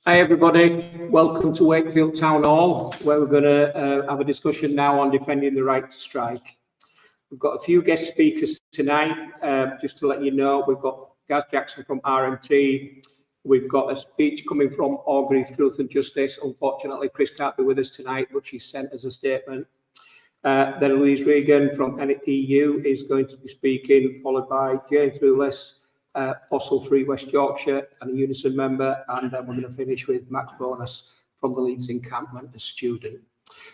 Hi everybody, welcome to Wakefield Town Hall, where we're going to have a discussion now on defending the right to strike. We've got a few guest speakers tonight. Just to let you know, we've got Gaz Jackson from RMT, we've got a speech coming from Orgreave Truth and Justice. Unfortunately, Chris can't be with us tonight, but she's sent us a statement. Then Louise Regan from EU is going to be speaking, followed by James Lewis, Fossil Free West Yorkshire and a Unison member, and then we're going to finish with Max Bonus from the Leeds encampment, a student.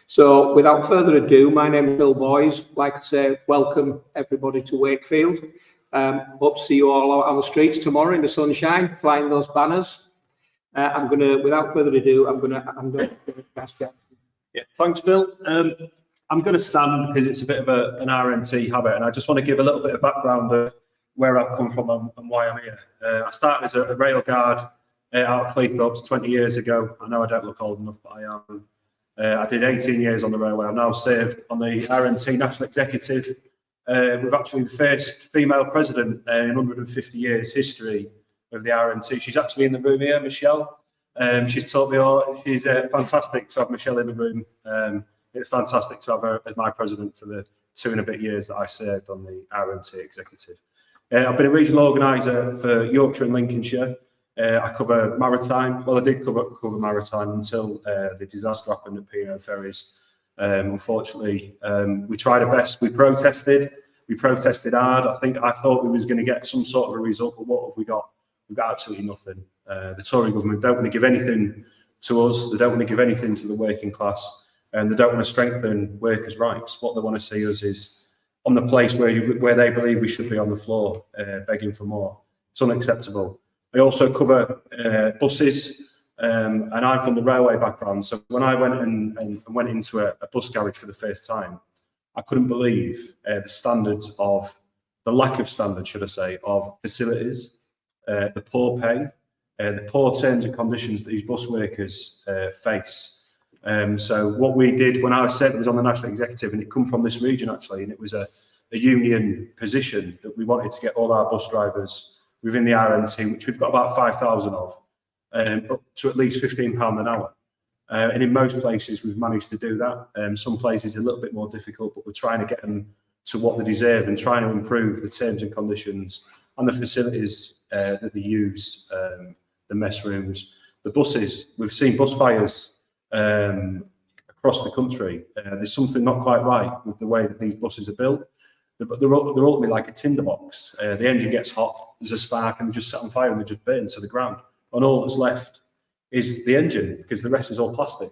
So without further ado, my name is Bill Boys. Like I say, welcome everybody to Wakefield. Hope to see you all out on the streets tomorrow in the sunshine, flying those banners. I'm going to, without further ado, I'm going to Gaz Jackson. Yeah, thanks, Bill. I'm going to stand because it's a bit of an RMT habit, and I just want to give a little bit of background of where I've come from and why I'm here. I started as a rail guard out of Cleethorpes 20 years ago. I know I don't look old enough, but I am. I did 18 years on the railway. I've now served on the RMT National Executive. We've actually the first female president in 150 years history of the RMT. She's actually in the room here, Michelle. She's taught me all. She's fantastic to have Michelle in the room. It's fantastic to have her as my president for the 2 and a bit years that I served on the RMT Executive. I've been a regional organiser for Yorkshire and Lincolnshire. I cover maritime. Well, I did cover maritime until the disaster happened at P&O Ferries. Unfortunately, we tried our best. We protested hard. I thought we was going to get some sort of a result, but what have we got? We've got absolutely nothing. The Tory government don't want to give anything to us. They don't want to give anything to the working class, and they don't want to strengthen workers' rights. What they want to see us is on the place where they believe we should be, on the floor, begging for more. It's unacceptable. I also cover buses, and I've done the railway background. So when I went and went into a bus garage for the first time, I couldn't believe the lack of standards, should I say, of facilities, the poor pay, the poor terms and conditions that these bus workers face. So what we did when I was sent, it was on the National Executive, and it come from this region actually, and it was a union position that we wanted to get all our bus drivers within the RMT, which we've got about 5,000 of, up to at least £15 an hour. And in most places we've managed to do that. Some places a little bit more difficult, but we're trying to get them to what they deserve and trying to improve the terms and conditions and the facilities that they use, the mess rooms, the buses. We've seen bus fires across the country. There's something not quite right with the way that these buses are built. They're ultimately like a tinderbox. The engine gets hot, there's a spark, and they just set on fire and they just burn to the ground. And all that's left is the engine, because the rest is all plastic.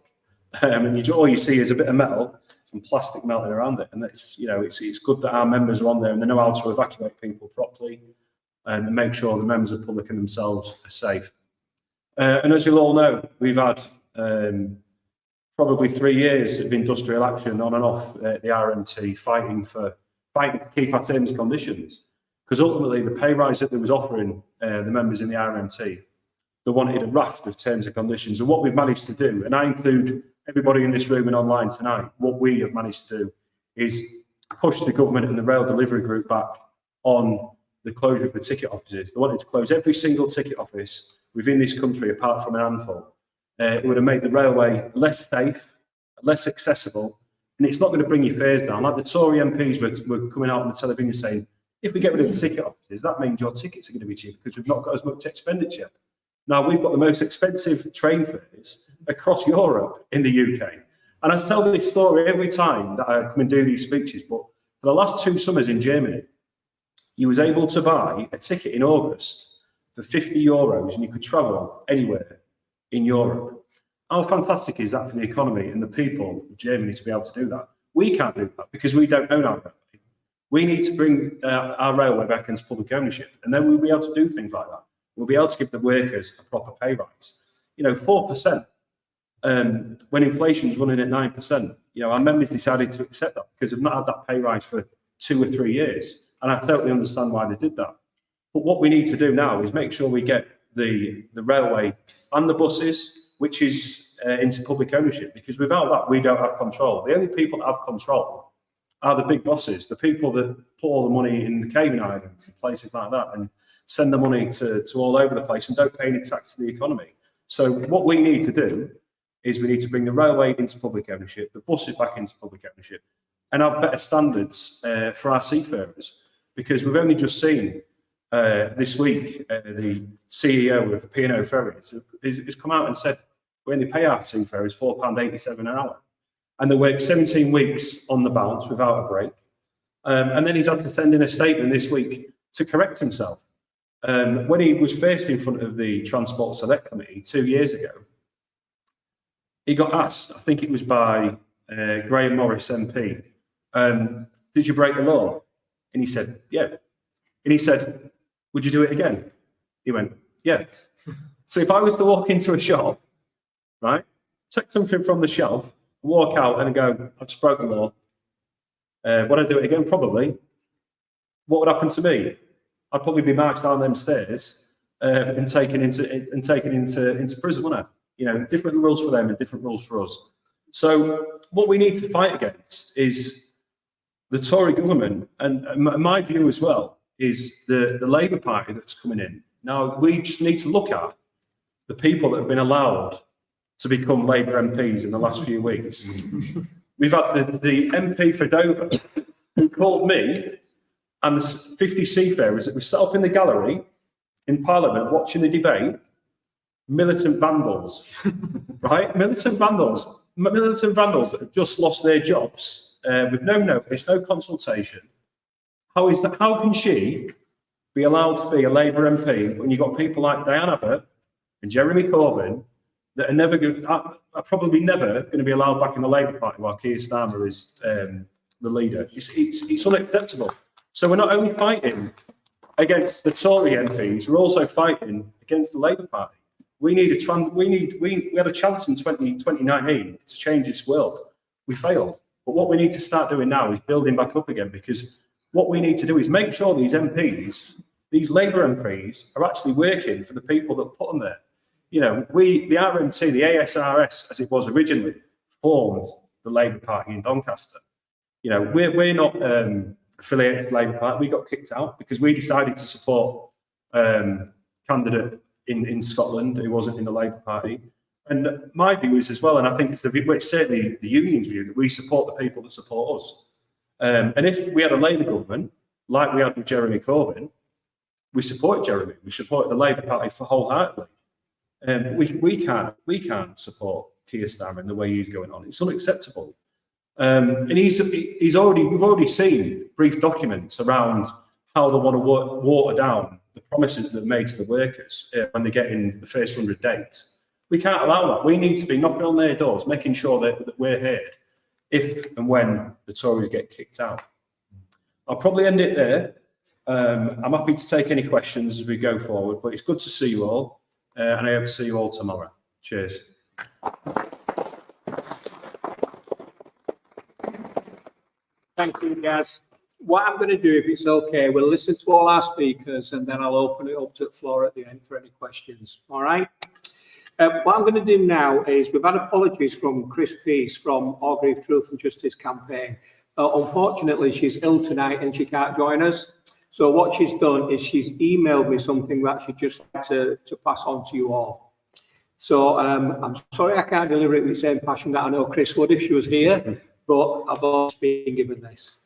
And all you see is a bit of metal, some plastic melting around it. And that's, it's good that our members are on there and they know how to evacuate people properly and make sure the members of public and themselves are safe. And as you'll all know, we've had probably 3 years of industrial action on and off the RMT, fighting to keep our terms and conditions. Because ultimately, the pay rise that they was offering the members in the RMT, they wanted a raft of terms and conditions. And what we've managed to do, and I include everybody in this room and online tonight, what we have managed to do is push the government and the rail delivery group back on the closure of the ticket offices. They wanted to close every single ticket office within this country, apart from an handful. It would have made the railway less safe, less accessible, and it's not going to bring your fares down. Like the Tory MPs were coming out on the television saying, if we get rid of the ticket offices, that means your tickets are going to be cheaper because we've not got as much expenditure. Now, we've got the most expensive train fares across Europe in the UK. And I tell this story every time that I come and do these speeches, but for the last 2 summers in Germany, you was able to buy a ticket in August for €50 and you could travel anywhere in Europe. How fantastic is that for the economy and the people of Germany to be able to do that? We can't do that because we don't own our railway. We need to bring our railway back into public ownership, and then we'll be able to do things like that. We'll be able to give the workers a proper pay rise. 4%, when inflation's running at 9%, our members decided to accept that because they've not had that pay rise for 2 or 3 years. And I totally understand why they did that. But what we need to do now is make sure we get the railway and the buses, which is into public ownership, because without that, we don't have control. The only people that have control are the big bosses, the people that put all the money in the Cayman Islands and places like that and send the money to all over the place and don't pay any tax to the economy. So what we need to do is we need to bring the railway into public ownership, the buses back into public ownership, and have better standards for our seafarers. Because we've only just seen this week the CEO of P&O Ferries has come out and said we only pay our seafarers £4.87 an hour, and they work 17 weeks on the bounce without a break. And then he's had to send in a statement this week to correct himself. When he was first in front of the Transport Select Committee 2 years ago, he got asked, I think it was by Graham Morris MP, did you break the law? And he said, yeah. And he said, would you do it again? He went, yeah. So if I was to walk into a shop, right, take something from the shelf, walk out and go, I've just broken the law. Would I do it again? Probably. What would happen to me? I'd probably be marched down them stairs and taken into prison, wouldn't I? You know, different rules for them and different rules for us. So what we need to fight against is the Tory government, and my view as well is the Labour Party that's coming in. Now, we just need to look at the people that have been allowed to become Labour MPs in the last few weeks. We've had the MP for Dover who called me and the 50 seafarers that were set up in the gallery in Parliament watching the debate, militant vandals, right? Militant vandals that have just lost their jobs with no notice, no consultation. How is that? How can she be allowed to be a Labour MP when you've got people like Diane Abbott and Jeremy Corbyn that are probably never going to be allowed back in the Labour Party while Keir Starmer is the leader? It's unacceptable. So we're not only fighting against the Tory MPs, we're also fighting against the Labour Party. We had a chance in 2019 to change this world. We failed. But what we need to start doing now is building back up again, because what we need to do is make sure these MPs, these Labour MPs, are actually working for the people that put them there. You know, the RMT, the ASRS, as it was originally, formed the Labour Party in Doncaster. You know, we're not affiliated to the Labour Party. We got kicked out because we decided to support candidate in Scotland who wasn't in the Labour Party. And my view is as well, and I think it's certainly the union's view, that we support the people that support us. And if we had a Labour government, like we had with Jeremy Corbyn, we supported Jeremy. We supported the Labour Party for wholeheartedly. We can't support Keir Starmer in the way he's going on. It's unacceptable. And we've already seen brief documents around how they want to water down the promises that are made to the workers when they get in the first 100 days. We can't allow that. We need to be knocking on their doors, making sure that we're heard if and when the Tories get kicked out. I'll probably end it there. I'm happy to take any questions as we go forward, but it's good to see you all, and I hope to see you all tomorrow. Cheers. Thank you, Gaz. What I'm going to do, if it's okay, we'll listen to all our speakers and then I'll open it up to the floor at the end for any questions. All right? What I'm going to do now is we've had apologies from Chris Peace from Orgreave Truth and Justice Campaign. Unfortunately, she's ill tonight and she can't join us. So what she's done is she's emailed me something that she'd just like to pass on to you all. So I'm sorry I can't deliver it with the same passion that I know Chris would if she was here, but I've always been given this.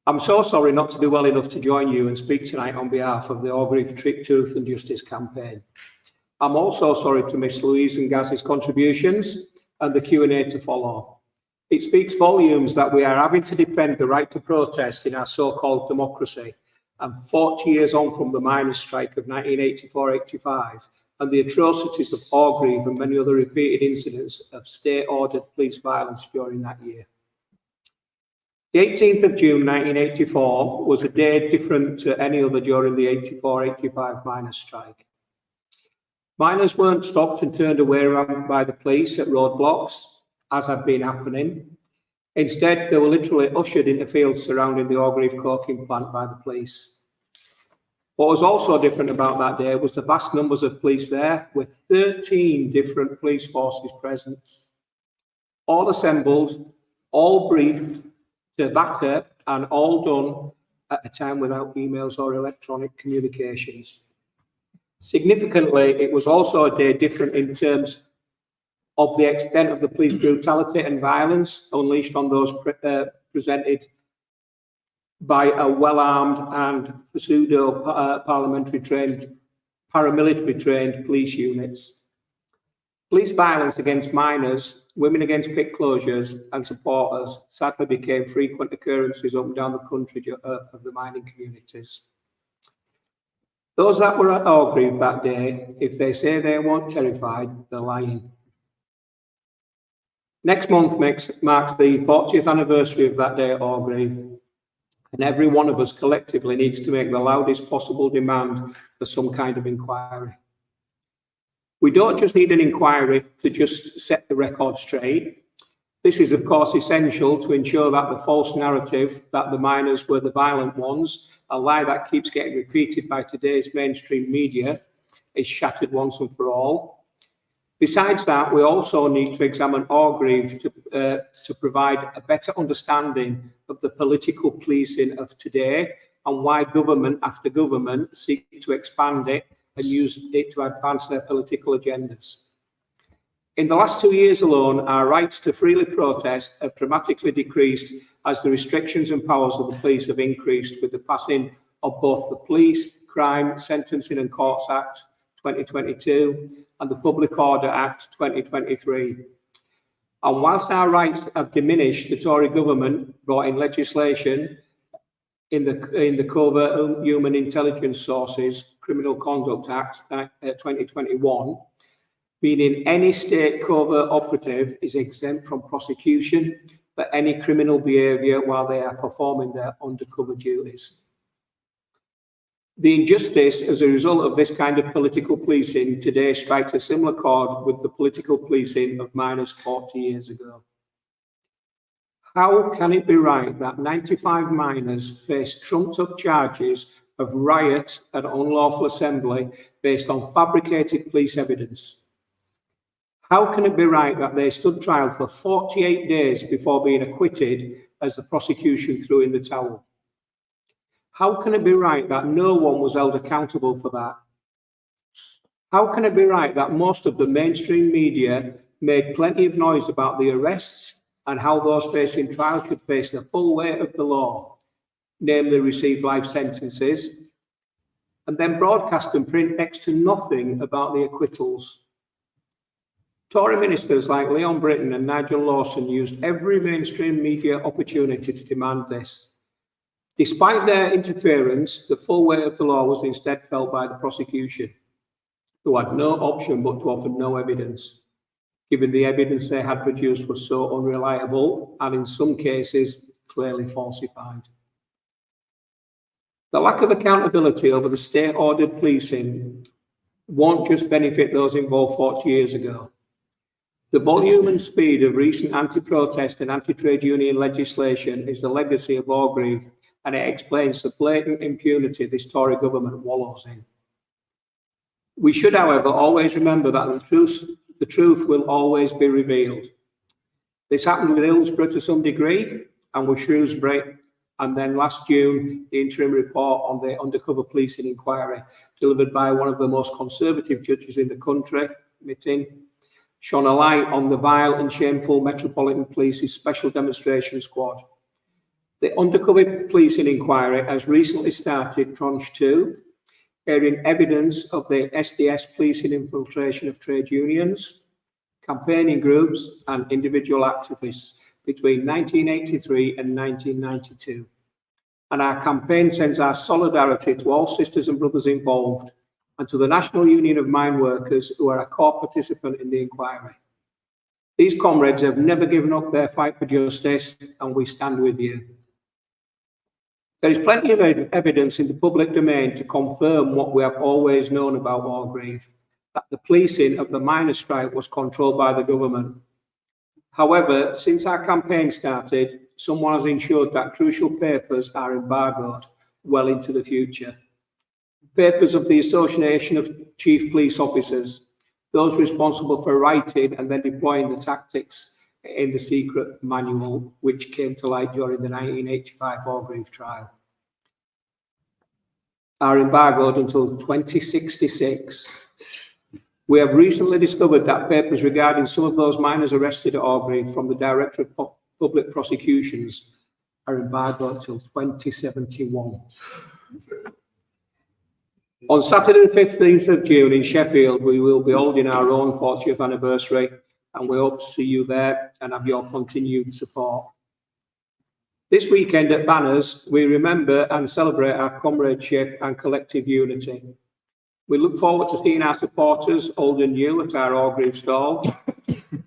I'm so sorry not to be well enough to join you and speak tonight on behalf of the Orgreave Truth and Justice Campaign. I'm also sorry to miss Louise and Gaz's contributions and the Q&A to follow. It speaks volumes that we are having to defend the right to protest in our so-called democracy, and 40 years on from the miners' strike of 1984-85 and the atrocities of Orgreave and many other repeated incidents of state-ordered police violence during that year. The 18th of June 1984 was a day different to any other during the 84-85 miners' strike. Miners weren't stopped and turned away by the police at roadblocks, as had been happening. Instead, they were literally ushered into fields surrounding the Orgreave coking plant by the police. What was also different about that day was the vast numbers of police there, with 13 different police forces present, all assembled, all briefed to batter, and all done at a time without emails or electronic communications. Significantly, it was also a day different in terms of the extent of the police brutality and violence unleashed on those presented by a well-armed and pseudo-parliamentary trained, paramilitary trained police units. Police violence against minors, women against pit closures and supporters sadly became frequent occurrences up and down the country of the mining communities. Those that were at Orgreave that day, if they say they weren't terrified, they're lying. Next month marks the 40th anniversary of that day at Orgreave, and every one of us collectively needs to make the loudest possible demand for some kind of inquiry. We don't just need an inquiry to just set the record straight. This is, of course, essential to ensure that the false narrative that the miners were the violent ones, a lie that keeps getting repeated by today's mainstream media, is shattered once and for all. Besides that, we also need to examine Orgreave to provide a better understanding of the political policing of today and why government after government seek to expand it and use it to advance their political agendas. In the last 2 years alone, our rights to freely protest have dramatically decreased as the restrictions and powers of the police have increased with the passing of both the Police, Crime, Sentencing and Courts Act 2022 and the Public Order Act 2023. And whilst our rights have diminished, the Tory government brought in legislation in the Covert Human Intelligence Sources Criminal Conduct Act 2021, meaning any state covert operative is exempt from prosecution for any criminal behaviour while they are performing their undercover duties. The injustice as a result of this kind of political policing today strikes a similar chord with the political policing of miners 40 years ago. How can it be right that 95 miners face trumped-up charges of riot and unlawful assembly based on fabricated police evidence? How can it be right that they stood trial for 48 days before being acquitted as the prosecution threw in the towel? How can it be right that no one was held accountable for that? How can it be right that most of the mainstream media made plenty of noise about the arrests and how those facing trial should face the full weight of the law, namely receive life sentences, and then broadcast and print next to nothing about the acquittals? Tory ministers like Leon Britton and Nigel Lawson used every mainstream media opportunity to demand this. Despite their interference, the full weight of the law was instead felt by the prosecution, who had no option but to offer no evidence, given the evidence they had produced was so unreliable and in some cases clearly falsified. The lack of accountability over the state-ordered policing won't just benefit those involved 40 years ago. The volume and speed of recent anti-protest and anti-trade union legislation is the legacy of Orgreave, and it explains the blatant impunity this Tory government wallows in. We should, however, always remember that the truth will always be revealed. This happened with Hillsborough to some degree, and with Shrewsbury, and then last June, the interim report on the undercover policing inquiry, delivered by one of the most conservative judges in the country, Mittin, shone a light on the vile and shameful Metropolitan Police's Special Demonstration Squad. The undercover policing inquiry has recently started Tranche 2, hearing evidence of the SDS policing infiltration of trade unions, campaigning groups and individual activists between 1983 and 1992. And our campaign sends our solidarity to all sisters and brothers involved and to the National Union of Mine Workers who are a core participant in the inquiry. These comrades have never given up their fight for justice, and we stand with you. There is plenty of evidence in the public domain to confirm what we have always known about Orgreave, that the policing of the miners' strike was controlled by the government. However, since our campaign started, someone has ensured that crucial papers are embargoed well into the future. Papers of the Association of Chief Police Officers, those responsible for writing and then deploying the tactics in the secret manual, which came to light during the 1985 Orgreave trial. are embargoed until 2066. We have recently discovered that papers regarding some of those minors arrested at Orgreave from the Director of Public Prosecutions are embargoed till 2071. On Saturday the 15th of June in Sheffield, we will be holding our own 40th anniversary, and we hope to see you there and have your continued support. This weekend at Banners, we remember and celebrate our comradeship and collective unity. We look forward to seeing our supporters, old and new, at our Orgreave stall.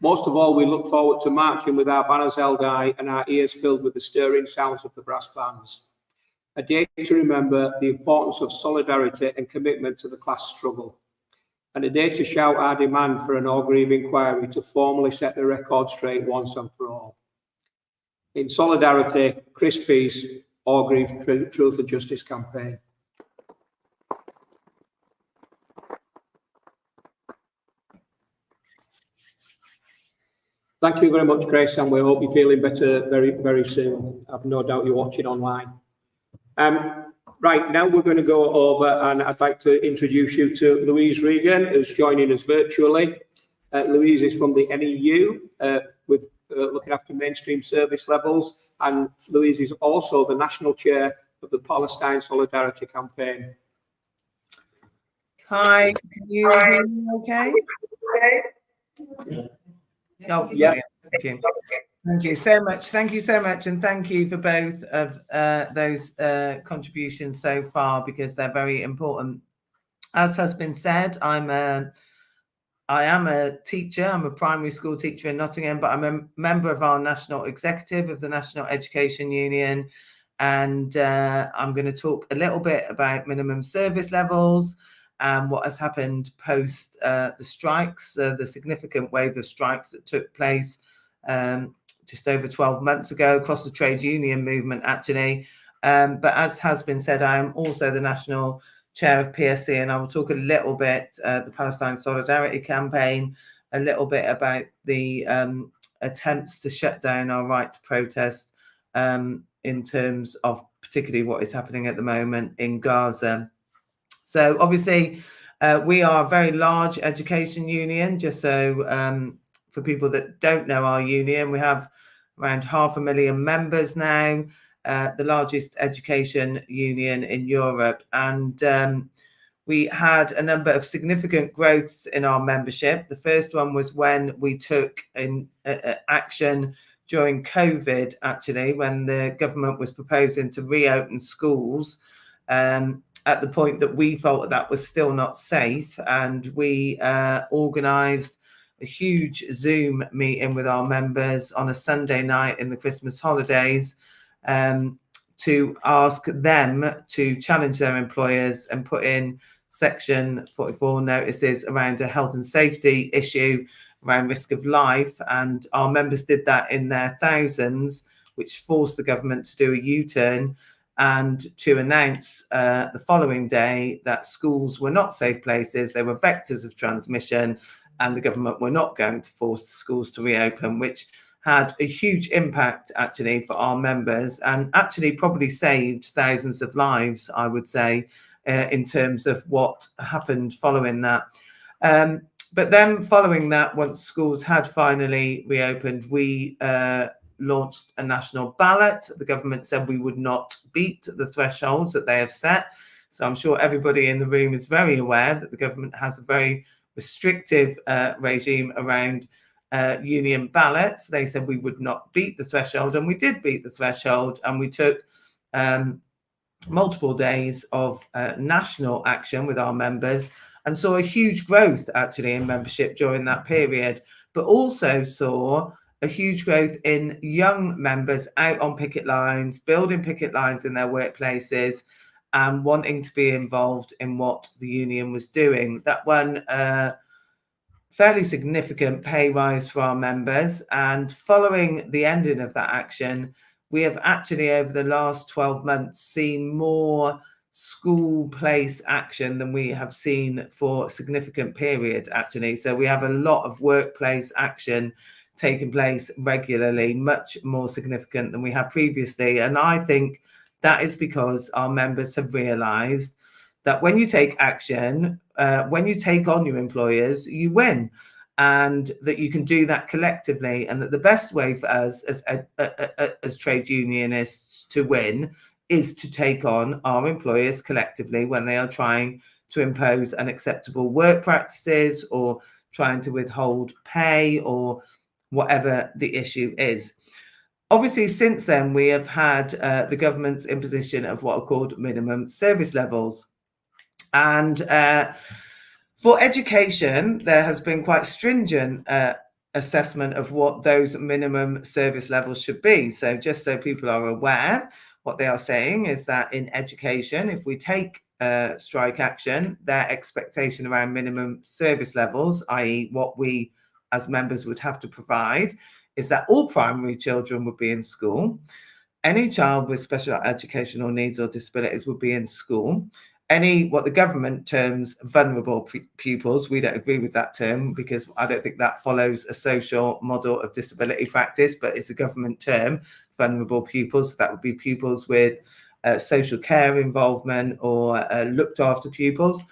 Most of all, we look forward to marching with our banners held high and our ears filled with the stirring sounds of the brass bands. A day to remember the importance of solidarity and commitment to the class struggle. And a day to shout our demand for an Orgreave inquiry to formally set the record straight once and for all. In solidarity, Chris Peace, Orgreave Truth and Justice Campaign. Thank you very much, Chris, and we hope you're feeling better very, very soon. I've no doubt you're watching online. Right, now we're going to go over, and I'd like to introduce you to Louise Regan, who's joining us virtually. Louise is from the NEU, with looking after mainstream service levels, and Louise is also the National Chair of the Palestine Solidarity Campaign. Hi, can you hear me okay? Oh, yeah. Thank you. Thank you so much. Thank you so much. And thank you for both of those contributions so far, because they're very important. As has been said, I am a teacher. I'm a primary school teacher in Nottingham, but I'm a member of our national executive of the National Education Union. And I'm going to talk a little bit about minimum service levels and what has happened post the strikes, the significant wave of strikes that took place just over 12 months ago across the trade union movement, actually. But as has been said, I am also the National Chair of PSC, and I will talk a little bit, the Palestine Solidarity Campaign, a little bit about the attempts to shut down our right to protest in terms of particularly what is happening at the moment in Gaza. So obviously, we are a very large education union. Just so for people that don't know our union, we have around 500,000 members now, the largest education union in Europe. And we had a number of significant growths in our membership. The first one was when we took in action during COVID, actually, when the government was proposing to reopen schools. At the point that we felt that was still not safe, and we organised a huge Zoom meeting with our members on a Sunday night in the Christmas holidays to ask them to challenge their employers and put in Section 44 notices around a health and safety issue around risk of life. And our members did that in their thousands, which forced the government to do a U-turn and to announce the following day that schools were not safe places, they were vectors of transmission, and the government were not going to force the schools to reopen, which had a huge impact actually for our members, and actually probably saved thousands of lives, I would say, in terms of what happened following that. But then following that, once schools had finally reopened, we launched a national ballot. The government said we would not beat the thresholds that they have set. So I'm sure everybody in the room is very aware that the government has a very restrictive regime around union ballots. They said we would not beat the threshold, and we did beat the threshold, and we took multiple days of national action with our members and saw a huge growth actually in membership during that period, but also saw a huge growth in young members out on picket lines, building picket lines in their workplaces and wanting to be involved in what the union was doing. That won a fairly significant pay rise for our members. And following the ending of that action, we have actually over the last 12 months seen more school place action than we have seen for a significant period actually. So we have a lot of workplace action taking place regularly, much more significant than we had previously. And I think that is because our members have realised that when you take action, when you take on your employers, you win, and that you can do that collectively, and that the best way for us as trade unionists to win is to take on our employers collectively when they are trying to impose unacceptable work practices or trying to withhold pay or whatever the issue is. Obviously, since then, we have had the government's imposition of what are called minimum service levels. And for education, there has been quite stringent assessment of what those minimum service levels should be. So just so people are aware, what they are saying is that in education, if we take strike action, their expectation around minimum service levels, i.e. what we as members would have to provide, is that all primary children would be in school. Any child with special educational needs or disabilities would be in school. Any, what the government terms vulnerable pupils, we don't agree with that term because I don't think that follows a social model of disability practice, but it's a government term, vulnerable pupils. So that would be pupils with social care involvement or looked after pupils.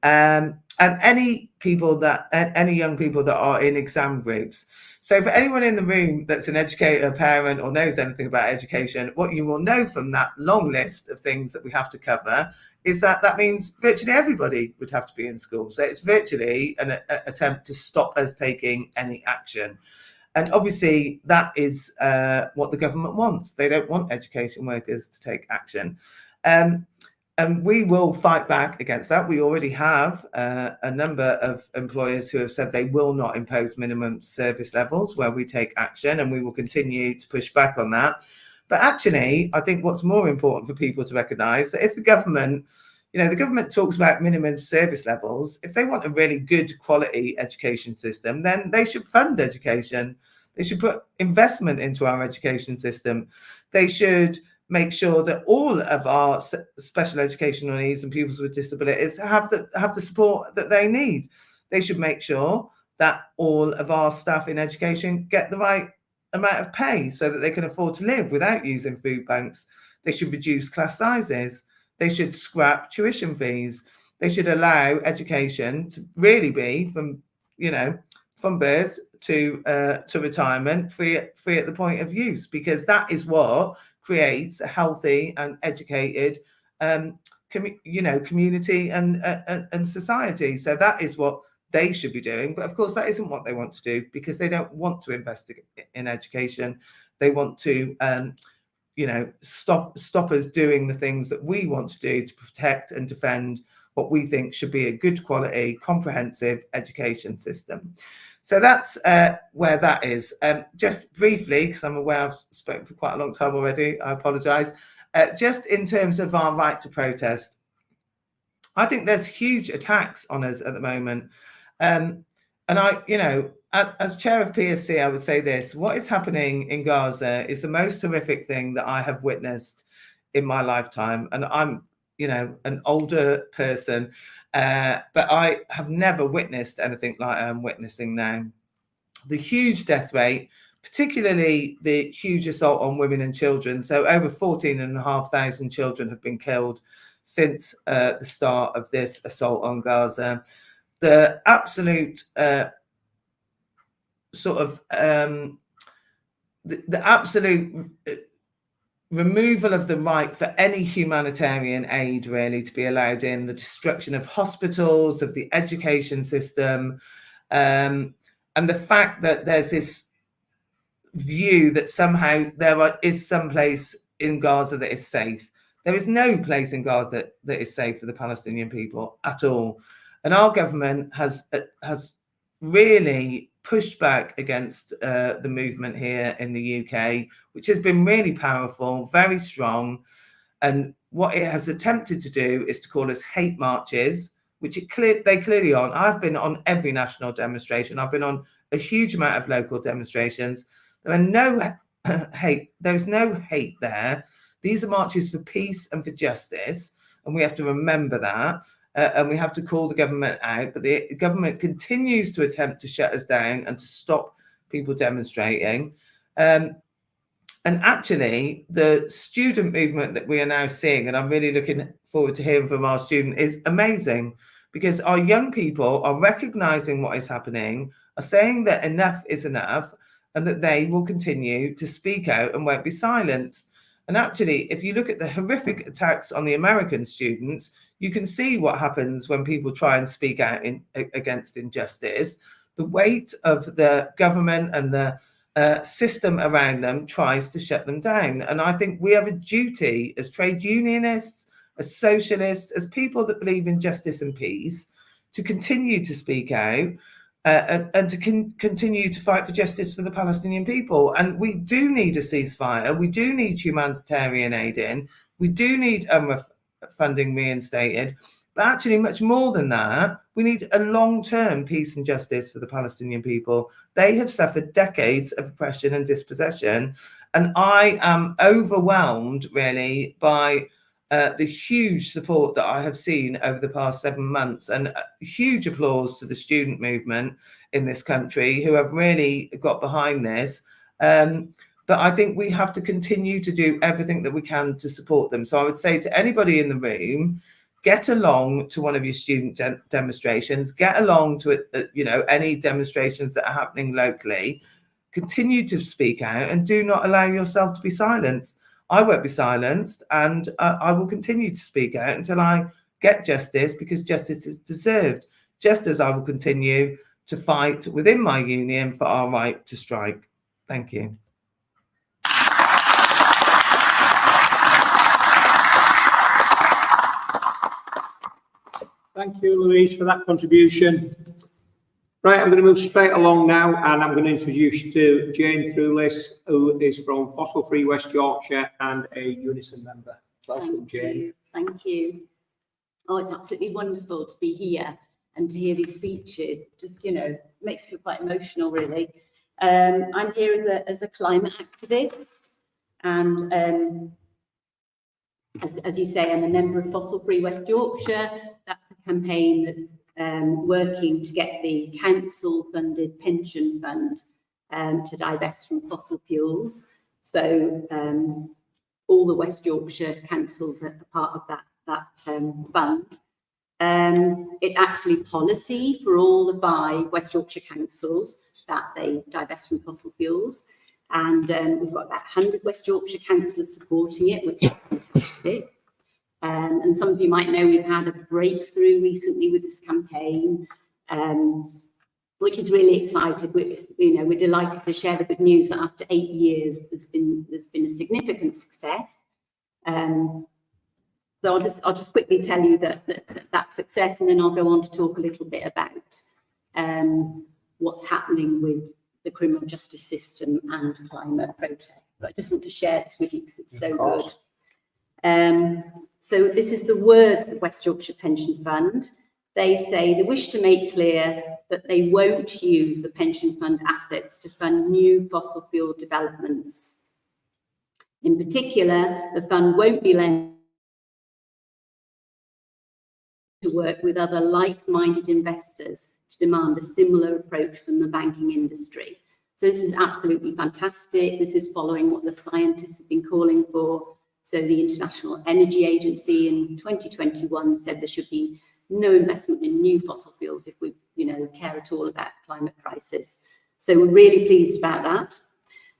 And any people that, any young people that are in exam groups. So for anyone in the room that's an educator, parent, or knows anything about education, what you will know from that long list of things that we have to cover is that that means virtually everybody would have to be in school. So it's virtually an attempt to stop us taking any action. And obviously that is what the government wants. They don't want education workers to take action. And we will fight back against that. We already have a number of employers who have said they will not impose minimum service levels where we take action, and we will continue to push back on that. But actually, I think what's more important for people to recognise that if the government, you know, the government talks about minimum service levels, if they want a really good quality education system, then they should fund education. They should put investment into our education system. They should make sure that all of our special educational needs and pupils with disabilities have the support that they need. They should make sure that all of our staff in education get the right amount of pay so that they can afford to live without using food banks. They should reduce class sizes. They should scrap tuition fees. They should allow education to really be from, you know, from birth to retirement, free at the point of use, because that is what creates a healthy and educated, community and society. So that is what they should be doing. But of course, that isn't what they want to do because they don't want to invest in education. They want to, stop us doing the things that we want to do to protect and defend what we think should be a good quality, comprehensive education system. So that's where that is. Just briefly, because I'm aware I've spoken for quite a long time already, I apologise. Just in terms of our right to protest, I think there's huge attacks on us at the moment. And I, as chair of PSC, I would say this: what is happening in Gaza is the most horrific thing that I have witnessed in my lifetime. And I'm, an older person. But I have never witnessed anything like I'm witnessing now. The huge death rate, particularly the huge assault on women and children. So over 14,500 children have been killed since the start of this assault on Gaza. The absolute the absolute removal of the right for any humanitarian aid really to be allowed in, the destruction of hospitals, of the education system, and the fact that there's this view that somehow is some place in Gaza that is safe. There is no place in Gaza that is safe for the Palestinian people at all. And our government has really pushed back against the movement here in the UK, which has been really powerful, very strong. And what it has attempted to do is to call us hate marches, which they clearly aren't. I've been on every national demonstration. I've been on a huge amount of local demonstrations. There are no hate. There is no hate there. These are marches for peace and for justice, and we have to remember that. And we have to call the government out, but the government continues to attempt to shut us down and to stop people demonstrating. And actually, the student movement that we are now seeing, and I'm really looking forward to hearing from our student, is amazing, because our young people are recognizing what is happening, are saying that enough is enough, and that they will continue to speak out and won't be silenced. And actually, if you look at the horrific attacks on the American students, you can see what happens when people try and speak out against injustice. The weight of the government and the system around them tries to shut them down. And I think we have a duty as trade unionists, as socialists, as people that believe in justice and peace, to continue to speak out and to continue to fight for justice for the Palestinian people. And we do need a ceasefire. We do need humanitarian aid in. We do need funding reinstated. But actually, much more than that, we need a long-term peace and justice for the Palestinian people. They have suffered decades of oppression and dispossession. And I am overwhelmed, really, by the huge support that I have seen over the past 7 months, and huge applause to the student movement in this country who have really got behind this. But I think we have to continue to do everything that we can to support them. So I would say to anybody in the room, get along to one of your student demonstrations, get along to any demonstrations that are happening locally, continue to speak out, and do not allow yourself to be silenced. I won't be silenced, and I will continue to speak out until I get justice, because justice is deserved, just as I will continue to fight within my union for our right to strike. Thank you. Thank you, Louise, for that contribution. Right, I'm going to move straight along now, and I'm going to introduce you to Jane Thrulis, who is from Fossil Free West Yorkshire and a Unison member. Welcome, Jane. Thank you. Oh, it's absolutely wonderful to be here and to hear these speeches. Just, makes me feel quite emotional, really. I'm here as a climate activist, and as you say, I'm a member of Fossil Free West Yorkshire. That's a campaign that's working to get the council-funded pension fund to divest from fossil fuels. So all the West Yorkshire councils are part of that fund. It's actually policy for all the 5 West Yorkshire councils that they divest from fossil fuels. And we've got about 100 West Yorkshire councillors supporting it, which is fantastic. And some of you might know we've had a breakthrough recently with this campaign, which is really exciting. We're delighted to share the good news that after 8 years, there's been a significant success. So I'll just quickly tell you that success, and then I'll go on to talk a little bit about what's happening with the criminal justice system and climate protest. But I just want to share this with you because it's so good. So this is the words of West Yorkshire Pension Fund. They say they wish to make clear that they won't use the pension fund assets to fund new fossil fuel developments. In particular, the fund won't be lent to work with other like-minded investors to demand a similar approach from the banking industry. So this is absolutely fantastic. This is following what the scientists have been calling for. So the International Energy Agency in 2021 said there should be no investment in new fossil fuels if we, care at all about climate crisis. So we're really pleased about that.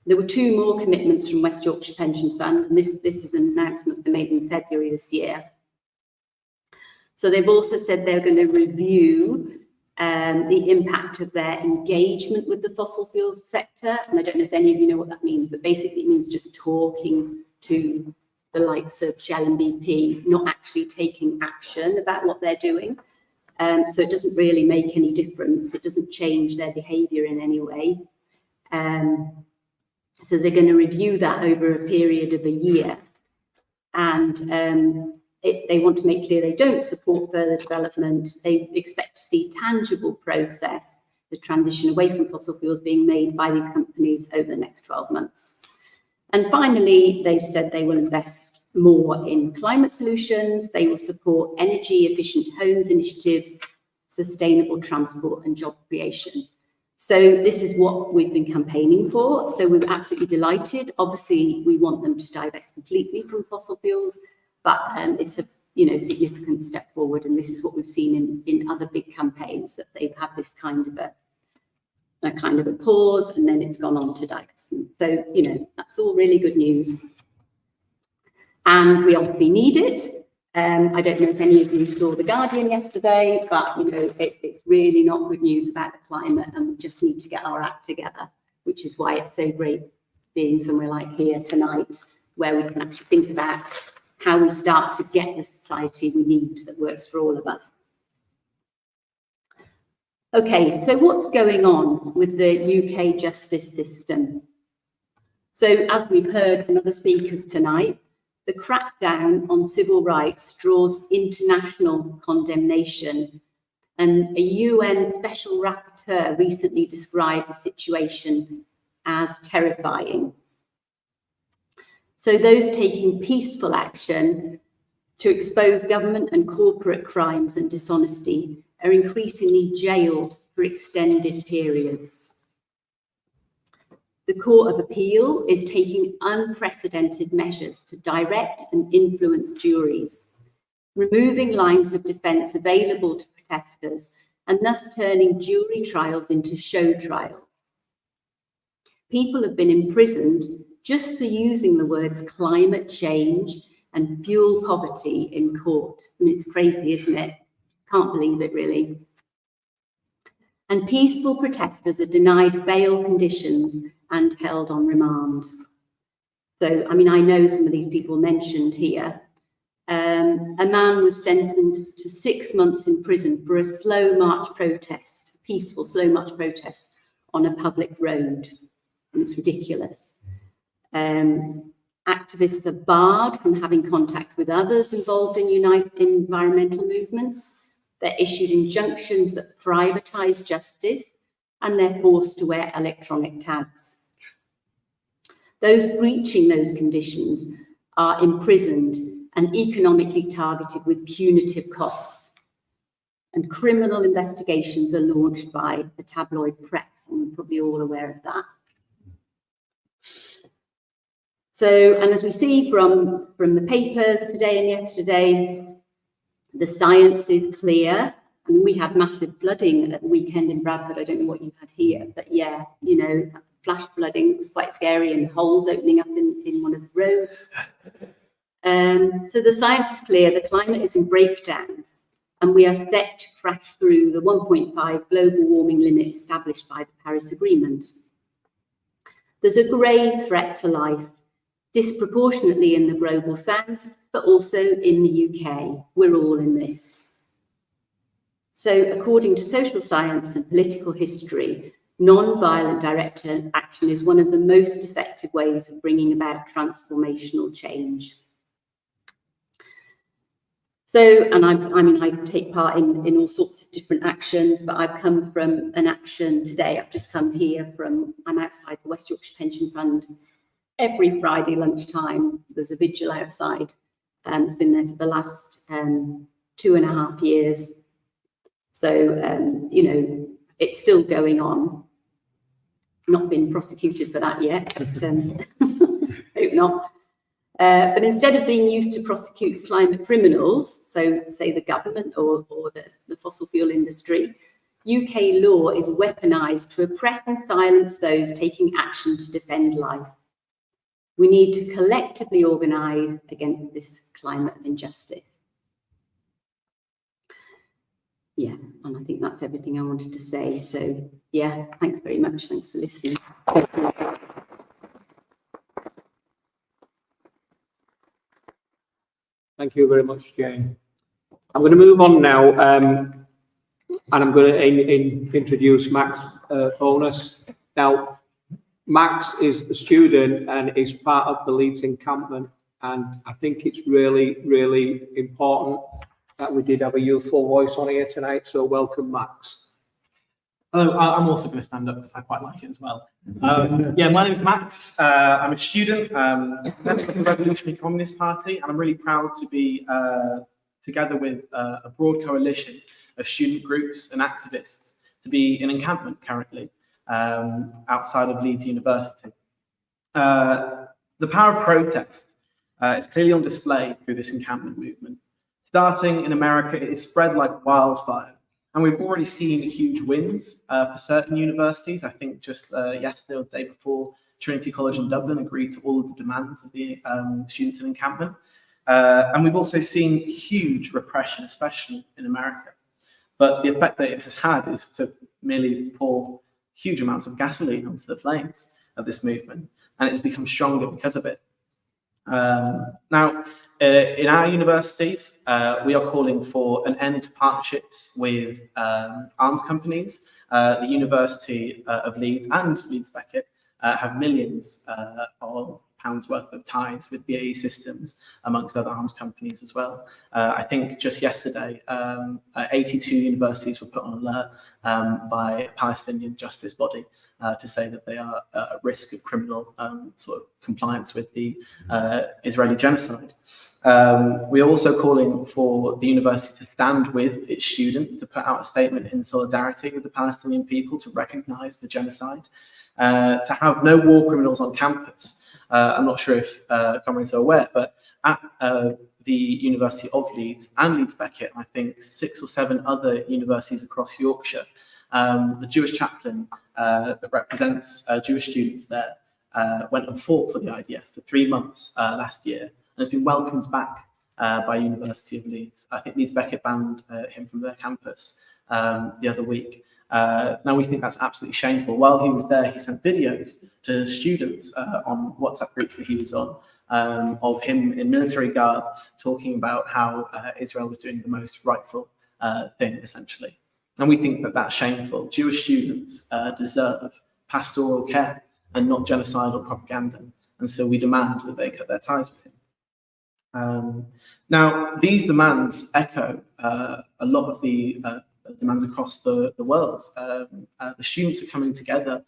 There were 2 more commitments from West Yorkshire Pension Fund, and this is an announcement they made in February this year. So they've also said they're going to review the impact of their engagement with the fossil fuel sector. And I don't know if any of you know what that means, but basically it means just talking to the likes of Shell and BP, not actually taking action about what they're doing. So it doesn't really make any difference. It doesn't change their behaviour in any way. So they're going to review that over a period of a year. And they want to make clear they don't support further development. They expect to see tangible process, the transition away from fossil fuels being made by these companies over the next 12 months. And finally, they've said they will invest more in climate solutions. They will support energy efficient homes initiatives, sustainable transport and job creation. So this is what we've been campaigning for. So we're absolutely delighted. Obviously, we want them to divest completely from fossil fuels, but it's a significant step forward. And this is what we've seen in other big campaigns, that they've had this kind of a pause, and then it's gone on to divestment. So that's all really good news. And we obviously need it. I don't know if any of you saw The Guardian yesterday, but it's really not good news about the climate, and we just need to get our act together, which is why it's so great being somewhere like here tonight, where we can actually think about how we start to get the society we need that works for all of us. Okay, so what's going on with the UK justice system? So as we've heard from other speakers tonight, the crackdown on civil rights draws international condemnation, and a UN special rapporteur recently described the situation as terrifying. So those taking peaceful action to expose government and corporate crimes and dishonesty are increasingly jailed for extended periods. The Court of Appeal is taking unprecedented measures to direct and influence juries, removing lines of defence available to protesters, and thus turning jury trials into show trials. People have been imprisoned just for using the words climate change and fuel poverty in court. I mean, it's crazy, isn't it? Can't believe it, really. And peaceful protesters are denied bail conditions and held on remand. So, I mean, I know some of these people mentioned here. A man was sentenced to 6 months in prison for a slow march protest, a peaceful slow march protest on a public road. And it's ridiculous. Activists are barred from having contact with others involved in environmental movements. They're issued injunctions that privatise justice, and they're forced to wear electronic tags. Those breaching those conditions are imprisoned and economically targeted with punitive costs. And criminal investigations are launched by the tabloid press, and we're probably all aware of that. So, and as we see from the papers today and yesterday, the science is clear. I mean, we had massive flooding at the weekend in Bradford. I don't know what you had here, but yeah, flash flooding was quite scary, and holes opening up in one of the roads. So the science is clear. The climate is in breakdown, and we are set to crash through the 1.5 global warming limit established by the Paris Agreement. There's a grave threat to life, disproportionately in the global south, but also in the UK. We're all in this. So according to social science and political history, non-violent direct action is one of the most effective ways of bringing about transformational change. So, and I take part in all sorts of different actions, but I've come from an action today. I've just come here I'm outside the West Yorkshire Pension Fund. Every Friday lunchtime, there's a vigil outside. It's been there for the last 2.5 years. So, it's still going on. Not been prosecuted for that yet, but hope not. But instead of being used to prosecute climate criminals, so say the government or the fossil fuel industry, UK law is weaponised to oppress and silence those taking action to defend life. We need to collectively organise against this climate of injustice. Yeah, and I think that's everything I wanted to say. So, yeah, thanks very much. Thanks for listening. Thank you very much, Jane. I'm going to move on now, and I'm going to introduce Max Bonus. Now, Max is a student and is part of the Leeds encampment, and I think it's really, really important that we did have a youthful voice on here tonight, so welcome, Max. Hello, I'm also going to stand up because I quite like it as well. Yeah, my name is Max. I'm a student, member of the Revolutionary Communist Party, and I'm really proud to be together with a broad coalition of student groups and activists to be in encampment currently. outside of Leeds University. The power of protest is clearly on display through this encampment movement. Starting in America, it is spread like wildfire. And we've already seen huge wins for certain universities. I think just yesterday or the day before, Trinity College in Dublin agreed to all of the demands of the students in encampment. And we've also seen huge repression, especially in America. But the effect that it has had is to merely pour huge amounts of gasoline onto the flames of this movement. And it's become stronger because of it. Now, in our universities, we are calling for an end to partnerships with arms companies. The University of Leeds and Leeds Beckett have millions of pounds worth of ties with BAE Systems, amongst other arms companies as well. I think just yesterday, 82 universities were put on alert by a Palestinian justice body to say that they are at risk of criminal sort of compliance with the Israeli genocide. We are also calling for the university to stand with its students to put out a statement in solidarity with the Palestinian people to recognise the genocide, to have no war criminals on campus. I'm not sure if comrades are aware, but at the University of Leeds and Leeds Beckett, I think 6 or 7 other universities across Yorkshire, the Jewish chaplain that represents Jewish students there went and fought for the IDF for 3 months last year, and has been welcomed back by University of Leeds. I think Leeds Beckett banned him from their campus the other week. Now we think that's absolutely shameful. While he was there, he sent videos to students on WhatsApp groups that he was on of him in military garb talking about how Israel was doing the most rightful thing, essentially. And we think that that's shameful. Jewish students deserve pastoral care and not genocidal propaganda. And so we demand that they cut their ties with him. Now, these demands echo a lot of the demands across the world. The students are coming together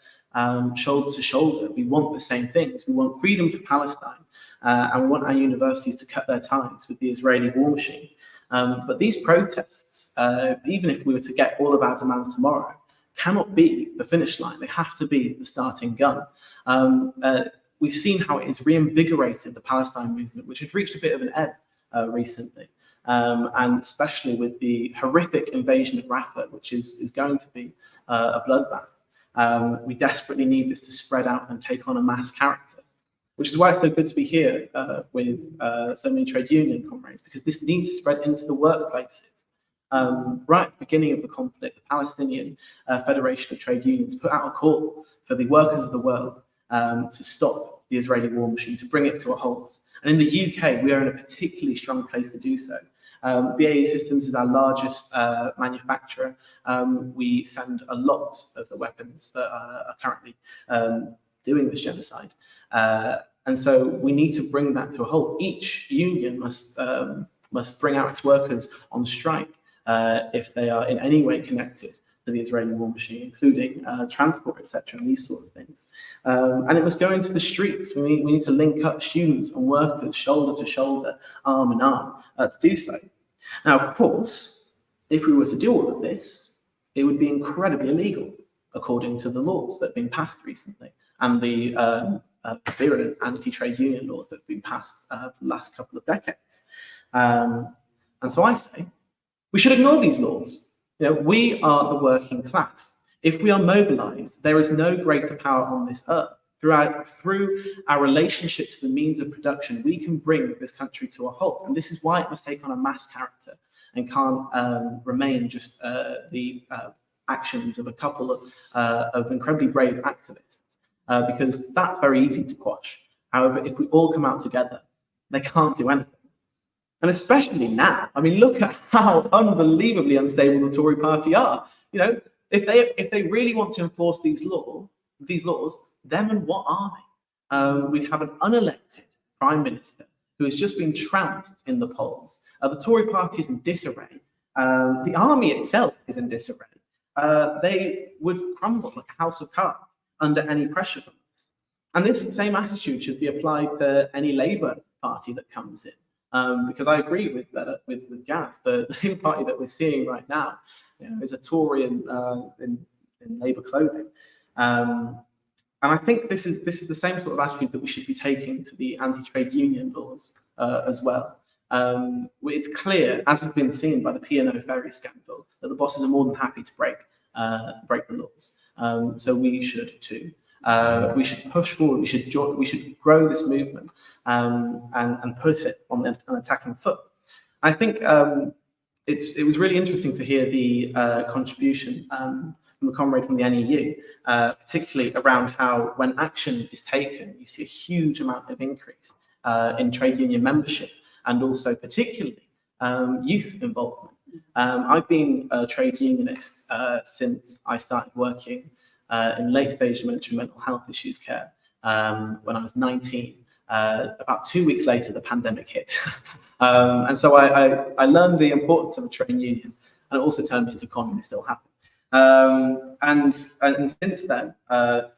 shoulder to shoulder. We want the same things. We want freedom for Palestine, and we want our universities to cut their ties with the Israeli war machine. But these protests, even if we were to get all of our demands tomorrow, cannot be the finish line. They have to be the starting gun. We've seen how it has reinvigorated the Palestine movement, which had reached a bit of an ebb recently. And especially with the horrific invasion of Rafah, which is going to be a bloodbath. We desperately need this to spread out and take on a mass character, which is why it's so good to be here with so many trade union comrades, because this needs to spread into the workplaces. Right at the beginning of the conflict, the Palestinian Federation of Trade Unions put out a call for the workers of the world to stop the Israeli war machine, to bring it to a halt. And in the UK, we are in a particularly strong place to do so. BAE Systems is our largest manufacturer. We send a lot of the weapons that are currently doing this genocide. And so we need to bring that to a halt. Each union must bring out its workers on strike if they are in any way connected to the Israeli war machine, including transport, etc., and these sort of things. And it must go into the streets. We need to link up students and workers shoulder to shoulder, arm in arm, to do so. Now, of course, if we were to do all of this, it would be incredibly illegal, according to the laws that have been passed recently, and the virulent anti-trade union laws that have been passed for the last couple of decades. And so I say, we should ignore these laws. You know, we are the working class. If we are mobilized, there is no greater power on this earth. Through our relationship to the means of production, we can bring this country to a halt. And this is why it must take on a mass character and can't remain just the actions of a couple of incredibly brave activists, because that's very easy to quash. However, if we all come out together, they can't do anything. And especially now, I mean, look at how unbelievably unstable the Tory party are. You know, if they really want to enforce these laws, them and what army? We have an unelected prime minister who has just been trounced in the polls. The Tory party is in disarray. The army itself is in disarray. They would crumble like a house of cards under any pressure from this. And this same attitude should be applied to any Labour party that comes in. Because I agree with Gaz. The Labour Party that we're seeing right now, you know, is a Tory in Labour clothing. And I think this is the same sort of attitude that we should be taking to the anti-trade union laws as well. It's clear, as has been seen by the P&O ferry scandal, that the bosses are more than happy to break the laws. So we should too. We should push forward. We should grow this movement and put it on an attacking foot. I think it was really interesting to hear the contribution from a comrade from the NEU, particularly around how when action is taken, you see a huge amount of increase in trade union membership and also particularly youth involvement. I've been a trade unionist since I started working in late stage dementia mental health issues care when I was 19. About 2 weeks later, the pandemic hit. And so I learned the importance of a trade union, and it also turned me into communist, still happen. And since then,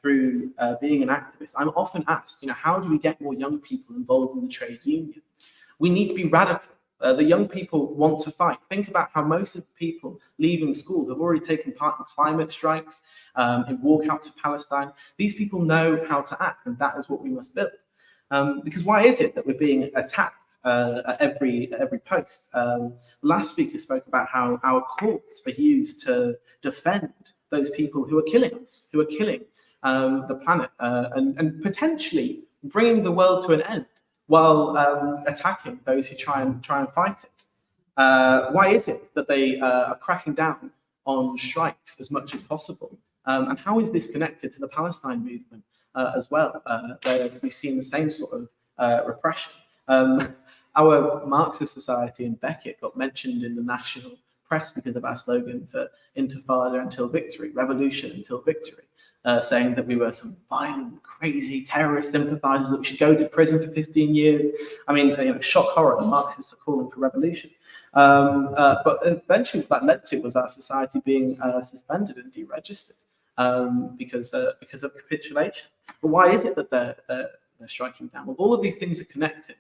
through being an activist, I'm often asked, how do we get more young people involved in the trade unions? We need to be radical. The young people want to fight. Think about how most of the people leaving school have already taken part in climate strikes, in walkouts of Palestine. These people know how to act, and that is what we must build. Because why is it that we're being attacked at every post? Last speaker spoke about how our courts are used to defend those people who are killing us, who are killing the planet, and potentially bringing the world to an end while attacking those who try and fight it. Why is it that they are cracking down on strikes as much as possible? And how is this connected to the Palestine movement? As well, we've seen the same sort of repression. Our Marxist society in Beckett got mentioned in the national press because of our slogan for Intifada until victory, revolution until victory, saying that we were some violent, crazy terrorist sympathizers, that we should go to prison for 15 years. I mean, shock horror, the Marxists are calling for revolution. But eventually what that led to was our society being suspended and deregistered. Because of capitulation. But why is it that they're striking down? Well, all of these things are connected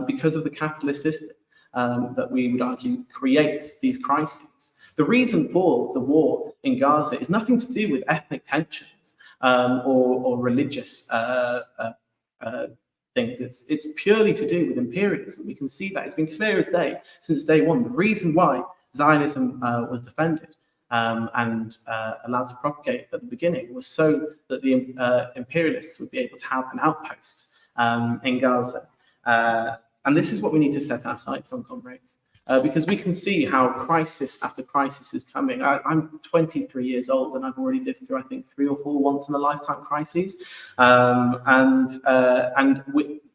because of the capitalist system that we would argue creates these crises. The reason for the war in Gaza is nothing to do with ethnic tensions or religious things. It's purely to do with imperialism. We can see that. It's been clear as day since day one. The reason why Zionism was defended and allowed to propagate at the beginning was so that the imperialists would be able to have an outpost in Gaza. And this is what we need to set our sights on, comrades, because we can see how crisis after crisis is coming. I'm 23 years old and I've already lived through, I think, 3 or 4 once-in-a-lifetime crises.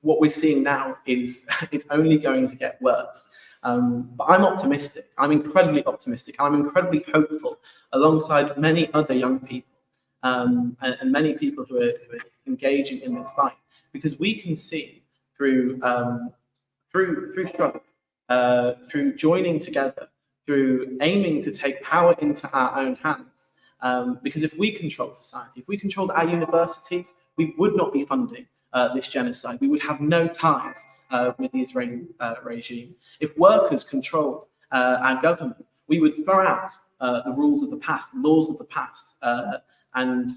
What we're seeing now is only going to get worse. But I'm optimistic. I'm incredibly optimistic. I'm incredibly hopeful, alongside many other young people and many people who are engaging in this fight, because we can see through struggle, through joining together, through aiming to take power into our own hands. Because if we controlled society, if we controlled our universities, we would not be funding this genocide. We would have no ties with the Israeli regime. If workers controlled our government, we would throw out the rules of the past, the laws of the past, and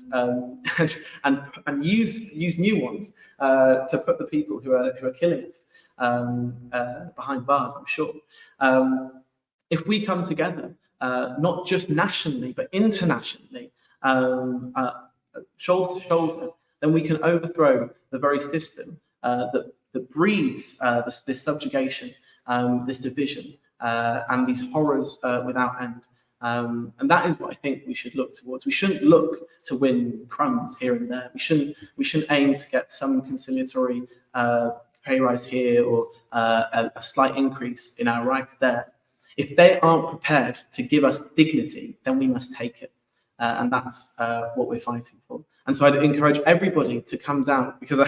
use new ones to put the people who are killing us behind bars, I'm sure. If we come together, not just nationally but internationally, shoulder to shoulder, then we can overthrow the very system that breeds this subjugation, this division, and these horrors without end. And that is what I think we should look towards. We shouldn't look to win crumbs here and there. We shouldn't aim to get some conciliatory pay rise here or a slight increase in our rights there. If they aren't prepared to give us dignity, then we must take it. And that's what we're fighting for. And so I'd encourage everybody to come down, because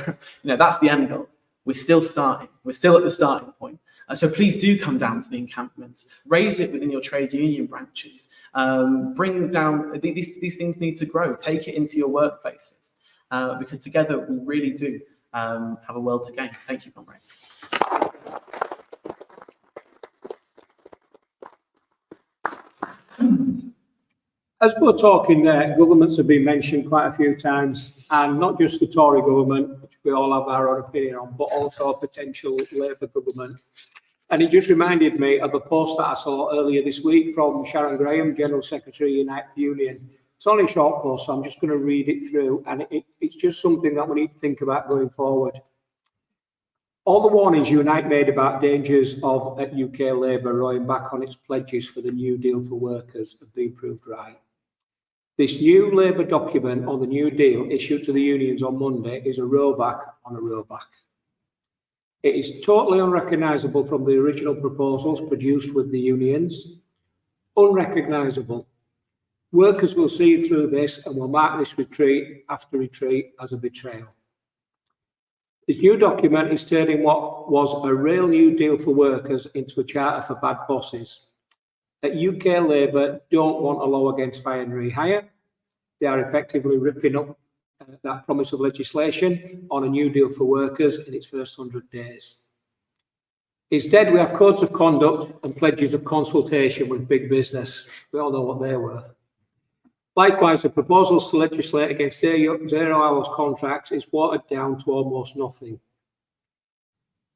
that's the end goal. We're still starting. We're still at the starting point. So please do come down to the encampments. Raise it within your trade union branches. Bring down, these things need to grow. Take it into your workplaces. Because together we really do have a world to gain. Thank you, comrades. As we're talking there, governments have been mentioned quite a few times, and not just the Tory government, which we all have our own opinion on, but also a potential Labour government. And it just reminded me of a post that I saw earlier this week from Sharon Graham, General Secretary, United Union. It's only a short post, so I'm just going to read it through, and it's just something that we need to think about going forward. All the warnings Unite made about dangers of UK Labour rolling back on its pledges for the New Deal for workers have been proved right. This new Labour document on the New Deal issued to the unions on Monday is a rollback on a rollback. It is totally unrecognisable from the original proposals produced with the unions. Unrecognisable. Workers will see through this and will mark this retreat after retreat as a betrayal. This new document is turning what was a real New Deal for workers into a charter for bad bosses. At UK Labour don't want a law against fire and rehire. They are effectively ripping up that promise of legislation on a New Deal for workers in its first 100 days. Instead, we have codes of conduct and pledges of consultation with big business. We all know what they were. Likewise, the proposals to legislate against zero hours contracts is watered down to almost nothing.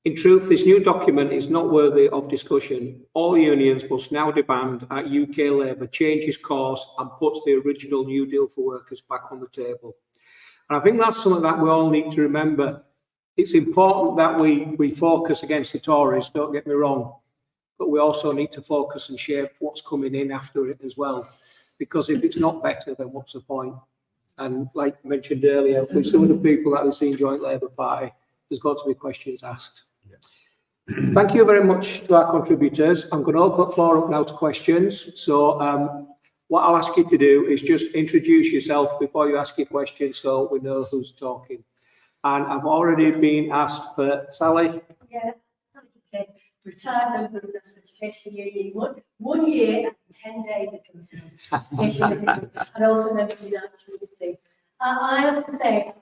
In truth, this new document is not worthy of discussion. All unions must now demand at UK Labour changes course and puts the original New Deal for workers back on the table. And I think that's something that we all need to remember. It's important that we focus against the Tories, don't get me wrong, but we also need to focus and shape what's coming in after it as well. Because if it's not better, then what's the point? And like I mentioned earlier, with some of the people that we've seen join Labour Party, there's got to be questions asked. Yeah. Thank you very much to our contributors. I'm going to open the floor up now to questions. So what I'll ask you to do is just introduce yourself before you ask your question so we know who's talking. And I've already been asked for Sally. Yeah, okay. Retired member of the Education Union, 1 year and 10 days ago. And also member of the United Community. I have to say,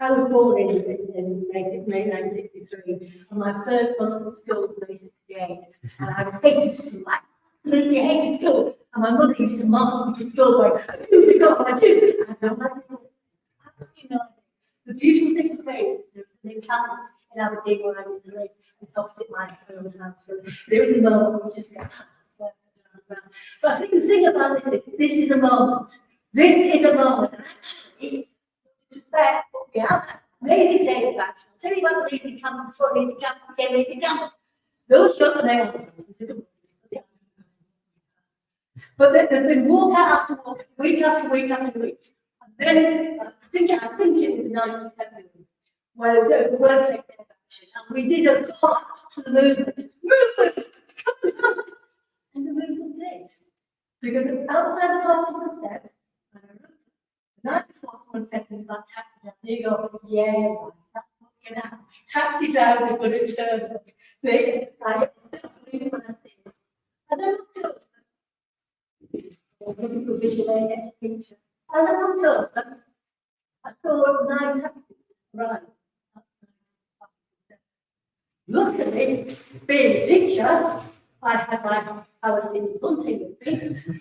I was born in May 1963, and my first month of school was May 68. And I hated school, I absolutely hated school. And my mother used to march me to school going, "You got my tooth." And I'm like, absolutely not. The beautiful thing for me, there was a new castle in Aberdeen where I used to live. It's opposite my own house. So there is a moment we just go, but I think the thing about this is a moment. This is a moment. And actually, to respect what we have, amazing days of action. I'll tell you about the lazy camp before lazy camp became lazy camp. Those young men, but there's been walk out after walk, week after week after week. And then I think it was 97 where there was a workplace action, and we did a call to the movement. And the movement did. Because outside the Parliament steps, and I wrote the night before someone said to me about taxi drivers, you go, yeah, right, that's what's going to happen. Taxi drivers are going to turn up. I believe when I see it. And then I'm looking for visual next picture. And then I'm done. I saw 9 taxis right. Luckily, being a teacher, I was in hunting with me,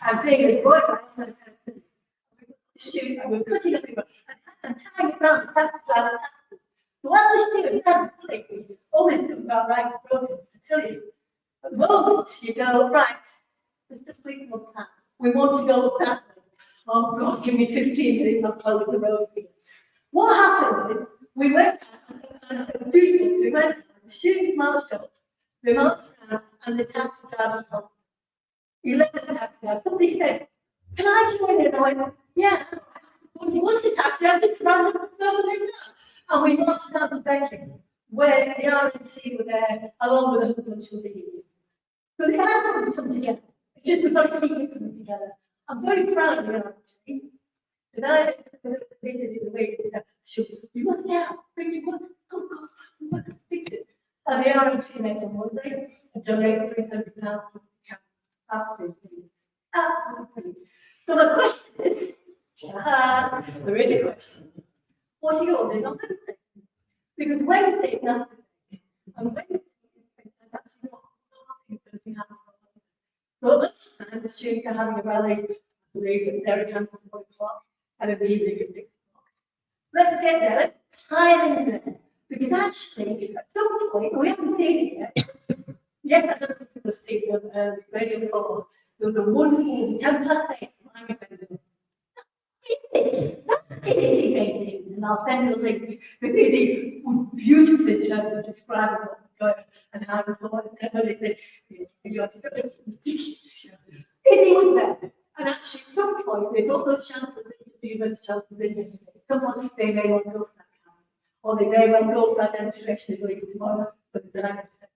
and being a boy, student, and we were cutting everyone and tying it around the taxi driver taxi. So as a student, had all this stuff about right to protest, I tell you, at the moment, you go, right, Mr. Policeman, we want to go that way. Oh God, give me 15 minutes, I'll close the road for you. What happened is, we went, and it was beautiful, we went, the students marched up, they marched down, and the taxi driver stopped. He left the taxi driver. Somebody said, "Can I join in?" And I went, "Yeah." He was the taxi driver, just random person in there. And we marched down to Beckett, where the RNT were there, along with a whole bunch of the unions. So the guys haven't come together. It's just we've got to keep it coming together. I'm very proud of the RNT. And I visited the way that you must get out, you must go, you must fix it. And the RNT met on Monday and donated £300 to the camp. Absolutely. Absolutely. So the question is, there is a question. What are you all doing on Wednesday? Because Wednesday is not the day. And Wednesday is that's not going to be happening. So at lunchtime, the students are having a rally. leave at their camp at 1 o'clock, and in the evening at 6 o'clock. Let's get there, let's hide in there. Because actually, at some point, we haven't seen it yet. Yes, I don't think people see the radio 4. There was a wonderful 10 past 8 That's painting, and I'll send you the link. Because it was beautiful in terms of describing what was going on and how it was going. Everybody said, you are ridiculous. It was there. And actually, at some point, they got those shelters, the university shelters in yesterday. Someone they may want to go for that camp, or they may want to go for that demonstration they're going for tomorrow, but it's an active.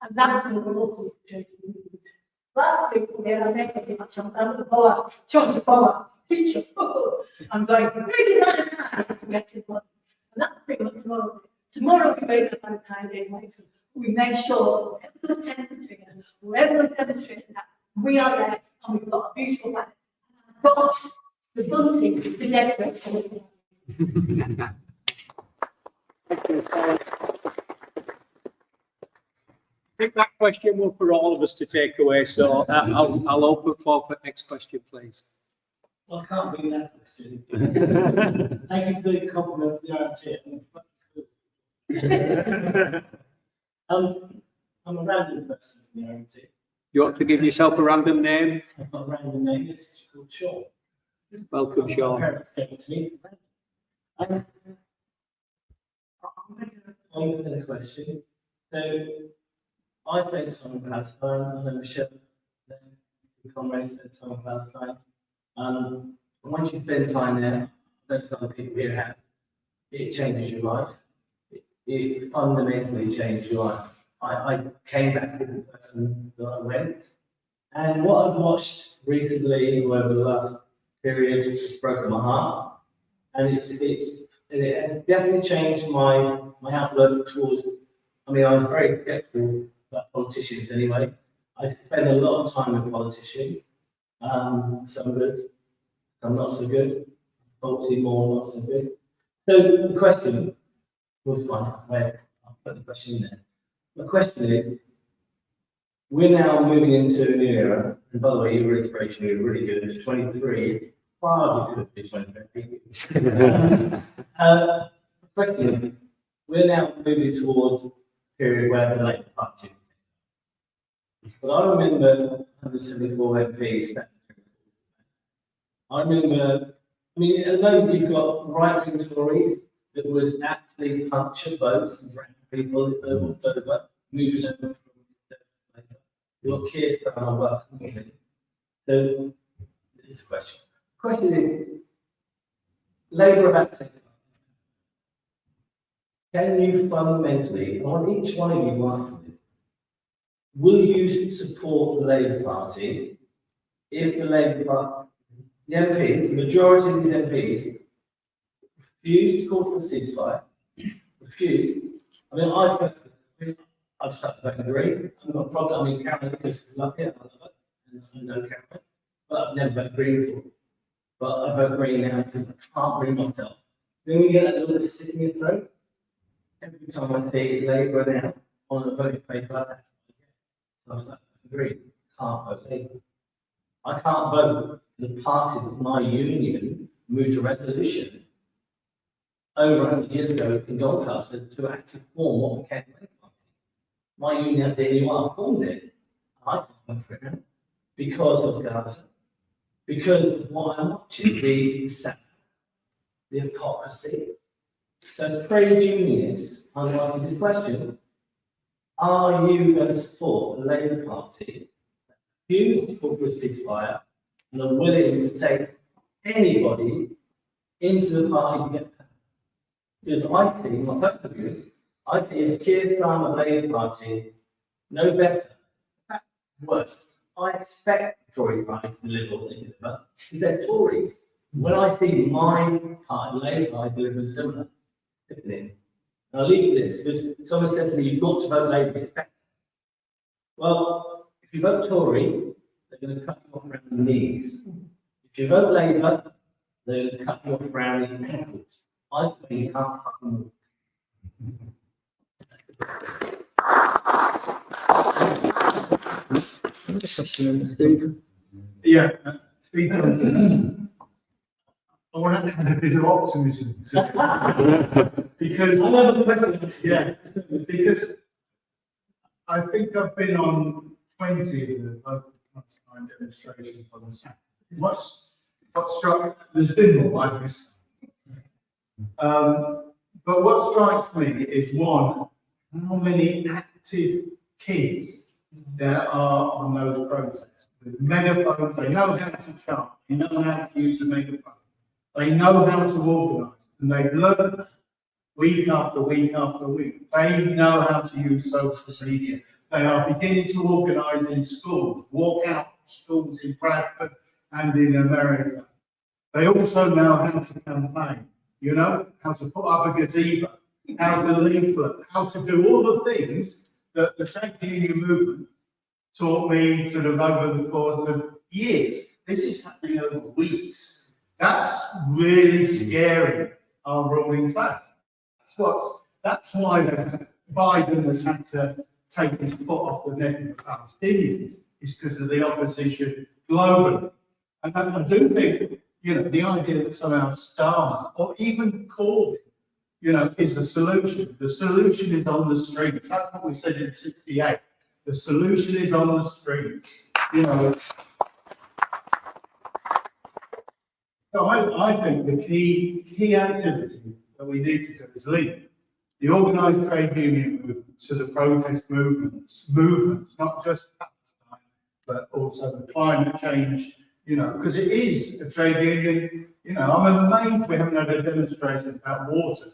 And that's what we're also doing. Last week, we had a meeting at the Boa, Church Boa, teacher. I'm going, really not a time to get to one. And that's the thing about tomorrow. Tomorrow, we raise up on a time day, we make sure wherever those tents are doing, wherever those demonstrations are, we are there, and we've got a beautiful land. And I've got the bunting to decorate for it. Thank you, Sarah. I think that question will for all of us to take away, so I'll open the floor for the next question, please. Well, I can't read that question. Thank you for the compliment for the RMT. I'm a random person in the RMT. You want to give yourself a random name? I've got a random name, it's called Sean. Welcome, My Sean. parents gave it to me. I'm going to question. So, I spent time in Palestine, and then Michelle, then the comrades spent time in Palestine. Once you spend time there, that's other people here have, it changes your life. It fundamentally changed your life. I came back with the person that I went. And what I've watched recently over the last period has broken my heart. And it has definitely changed my outlook towards, I mean, I was very skeptical about politicians anyway. I spend a lot of time with politicians. Some good, some not so good. Obviously more not so good. So the question was fine. I'll put the question in there. The question is, we're now moving into a new era. And by the way, your inspiration, you're really good at 23. Far too good at 23. The question is, we're now moving towards a period where the Labour Party. But I remember 174 MPs. I remember, I mean, at the moment you've got right-wing Tories that would actually puncture votes and drag people over, moving over from Labour. You've got Keir Starmer welcoming him. So, here's a question. The question is, Labour have acted. Can you fundamentally, I want each one of you to answer this, will you support the Labour Party if the Labour Party, the MPs, the majority of these MPs, refuse to call for a ceasefire, refuse? I mean, I've started to agree. I'm not a problem. I mean, Cameron is lucky, I love it, and I know Cameron, but I've never voted Green before. But I vote Green now because I can't bring myself. Then we get that little bit sick in your throat. Every time I see Labour now on a voting paper, I was like, Green, can't vote Labour. I can't vote the party of my union moved a resolution over 100 years ago in Doncaster to actually form what became the Labour Party. My union has said, you are formed it. I can't vote for it now because of Gaza, because of what I'm watching, the hypocrisy. So trade unionists, I'm asking this question, are you going to support the Labour Party that refuse to call for a ceasefire and are willing to take anybody into the party to get power? Because I think, my personal view is, I think if Keir Starmer Labour Party no better, in fact, worse, I expect the Tory party to deliver into because they're Tories. When I see my party, Labour Party, deliver similar, and I'll leave this because someone said to me, you've got to vote Labour, it's better. Well, if you vote Tory, they're going to cut you off around the knees. If you vote Labour, they're going to cut you off around the ankles. I think you can't fucking Steve? Yeah, speak on to I want to add a bit of optimism to it. Because, yeah, because I think I've been on 20 of the local Palestine demonstrations on the Saturday. What's struck, there's been more like this. But what strikes me is one, how many active kids there are on those protests. With megaphones, they know how to chant, they know how to use a megaphone, they know how to organise, and they've learned that week after week after week. They know how to use social media. They are beginning to organise in schools, walk out schools in Bradford and in America. They also know how to campaign, you know, how to put up a gazebo, how to leaflet, how to do all the things that the trade union movement taught me sort of over the course of years. This is happening over weeks. That's really scary, our ruling class. That's why Biden has had to take his foot off the neck of the Palestinians, is because of the opposition globally. And I do think, you know, the idea that somehow Starmer or even Corbyn, you know, is the solution. The solution is on the streets. That's what we said in '68. The solution is on the streets. You know, so I think the key activity that we need to do is link the organised trade union movement to the protest movements, not just Palestine, but also the climate change, you know, because it is a trade union. You know, I'm amazed we haven't had a demonstration about water.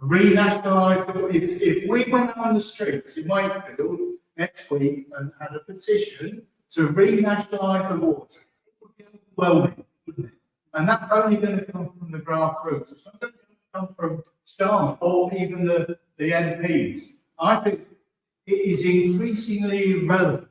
Renationalise, if we went on the streets in Wakefield next week and had a petition to renationalise the water, it would be overwhelming, wouldn't it? And that's only going to come from the grassroots. It's not going to come from Starmer or even the MPs. I think it is increasingly irrelevant,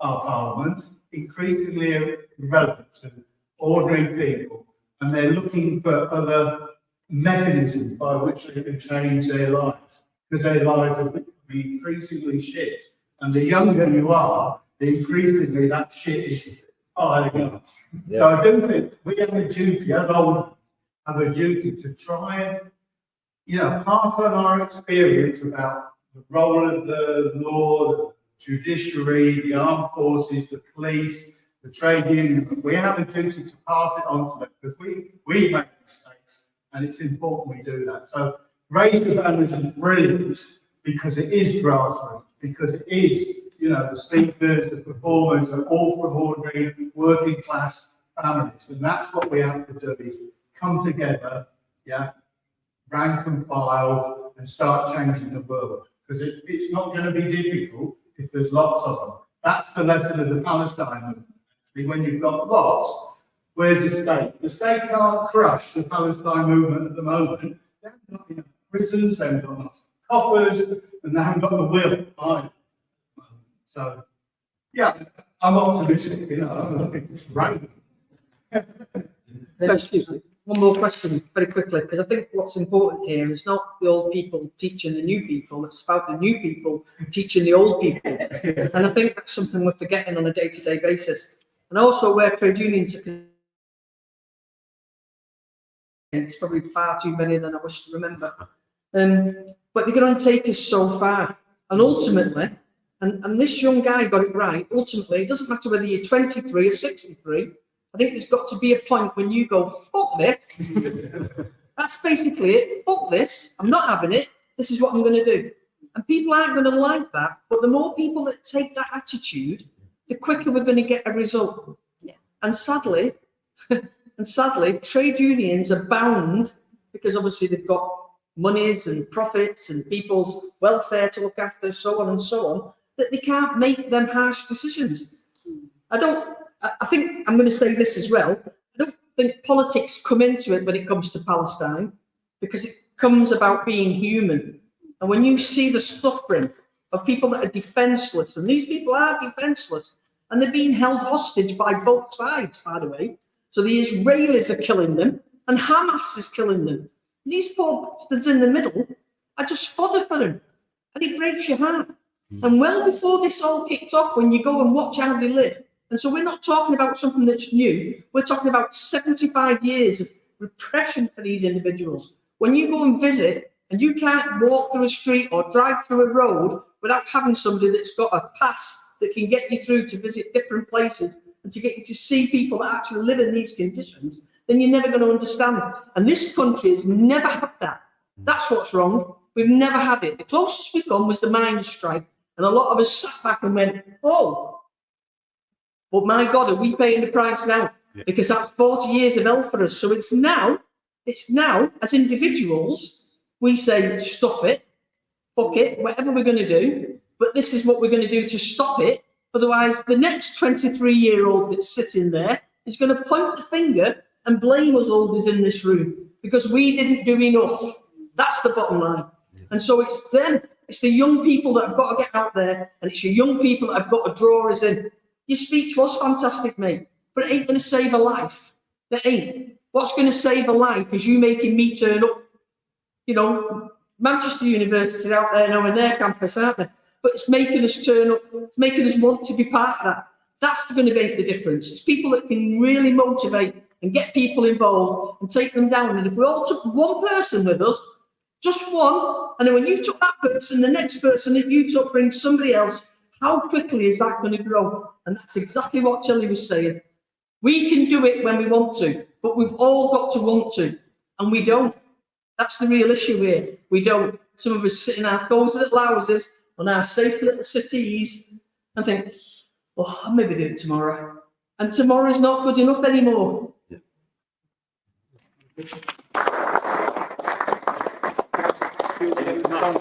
our parliament, increasingly irrelevant to ordinary people, and they're looking for other mechanisms by which they can change their lives, because their lives are becoming increasingly shit. And the younger you are, the increasingly that shit is piling up. Yeah. So I do think we have a duty, as old, have a duty to try and, you know, pass on our experience about the role of the law, the judiciary, the armed forces, the police, the trade union. We have a duty to pass it on to them, because we make mistakes, and it's important we do that. So Raise the Banners is brilliant because it is grassroots, because it is, you know, the speakers, the performers are all from ordinary working class families. And that's what we have to do, is come together, yeah, rank and file, and start changing the world. Because it's not going to be difficult if there's lots of them. That's the lesson of the Palestine movement. Actually, when you've got lots, where's the state? The state can't crush the Palestine movement at the moment. They haven't got enough prisons, they haven't got enough coppers, and they haven't got the will either. So, yeah, I'm optimistic, you know, I think it's great. Excuse me. One more question very quickly, because I think what's important here is not the old people teaching the new people, it's about the new people teaching the old people. And I think that's something we're forgetting on a day-to-day basis. And also where trade unions are, it's probably far too many than I wish to remember. But they're going to take us so far. And ultimately, and this young guy got it right, ultimately, it doesn't matter whether you're 23 or 63, I think there's got to be a point when you go, fuck this. That's basically it. Fuck this. I'm not having it. This is what I'm going to do. And people aren't going to like that. But the more people that take that attitude, the quicker we're going to get a result. Yeah. And sadly, trade unions are bound, because obviously they've got monies and profits and people's welfare to look after, so on and so on, that they can't make them harsh decisions. I think I'm going to say this as well. I don't think politics come into it when it comes to Palestine, because it comes about being human. And when you see the suffering of people that are defenseless, and these people are defenseless, and they're being held hostage by both sides, by the way. So the Israelis are killing them, and Hamas is killing them. These poor bastards in the middle are just fodder for them, and it breaks your heart. And well before this all kicked off, when you go and watch how they live, And so we're not talking about something that's new. We're talking about 75 years of repression for these individuals. When you go and visit and you can't walk through a street or drive through a road without having somebody that's got a pass that can get you through to visit different places and to get you to see people that actually live in these conditions, then you're never going to understand. And this country has never had that. That's what's wrong. We've never had it. The closest we've come was the miners' strike. And a lot of us sat back and went, oh, but my God, are we paying the price now? Because that's 40 years of hell for us. So it's now, as individuals, we say, stop it, fuck it, whatever we're going to do. But this is what we're going to do to stop it. Otherwise, the next 23-year-old that's sitting there is going to point the finger and blame us all that's in this room because we didn't do enough. That's the bottom line. And so it's them, it's the young people that have got to get out there, and it's your young people that have got to draw us in. Your speech was fantastic, mate, but it ain't going to save a life. It ain't. What's going to save a life is you making me turn up. You know, Manchester University out there now in their campus, aren't they? But it's making us turn up, it's making us want to be part of that. That's going to make the difference. It's people that can really motivate and get people involved and take them down. And if we all took one person with us, just one, and then when you took that person, the next person that you took brings somebody else, how quickly is that going to grow? And that's exactly what Tilly was saying. We can do it when we want to, but we've all got to want to, and we don't. That's the real issue here. We don't. Some of us sit in our cozy little houses on our safe little cities and think, oh, I'll maybe do it tomorrow. And tomorrow's not good enough anymore. Yeah.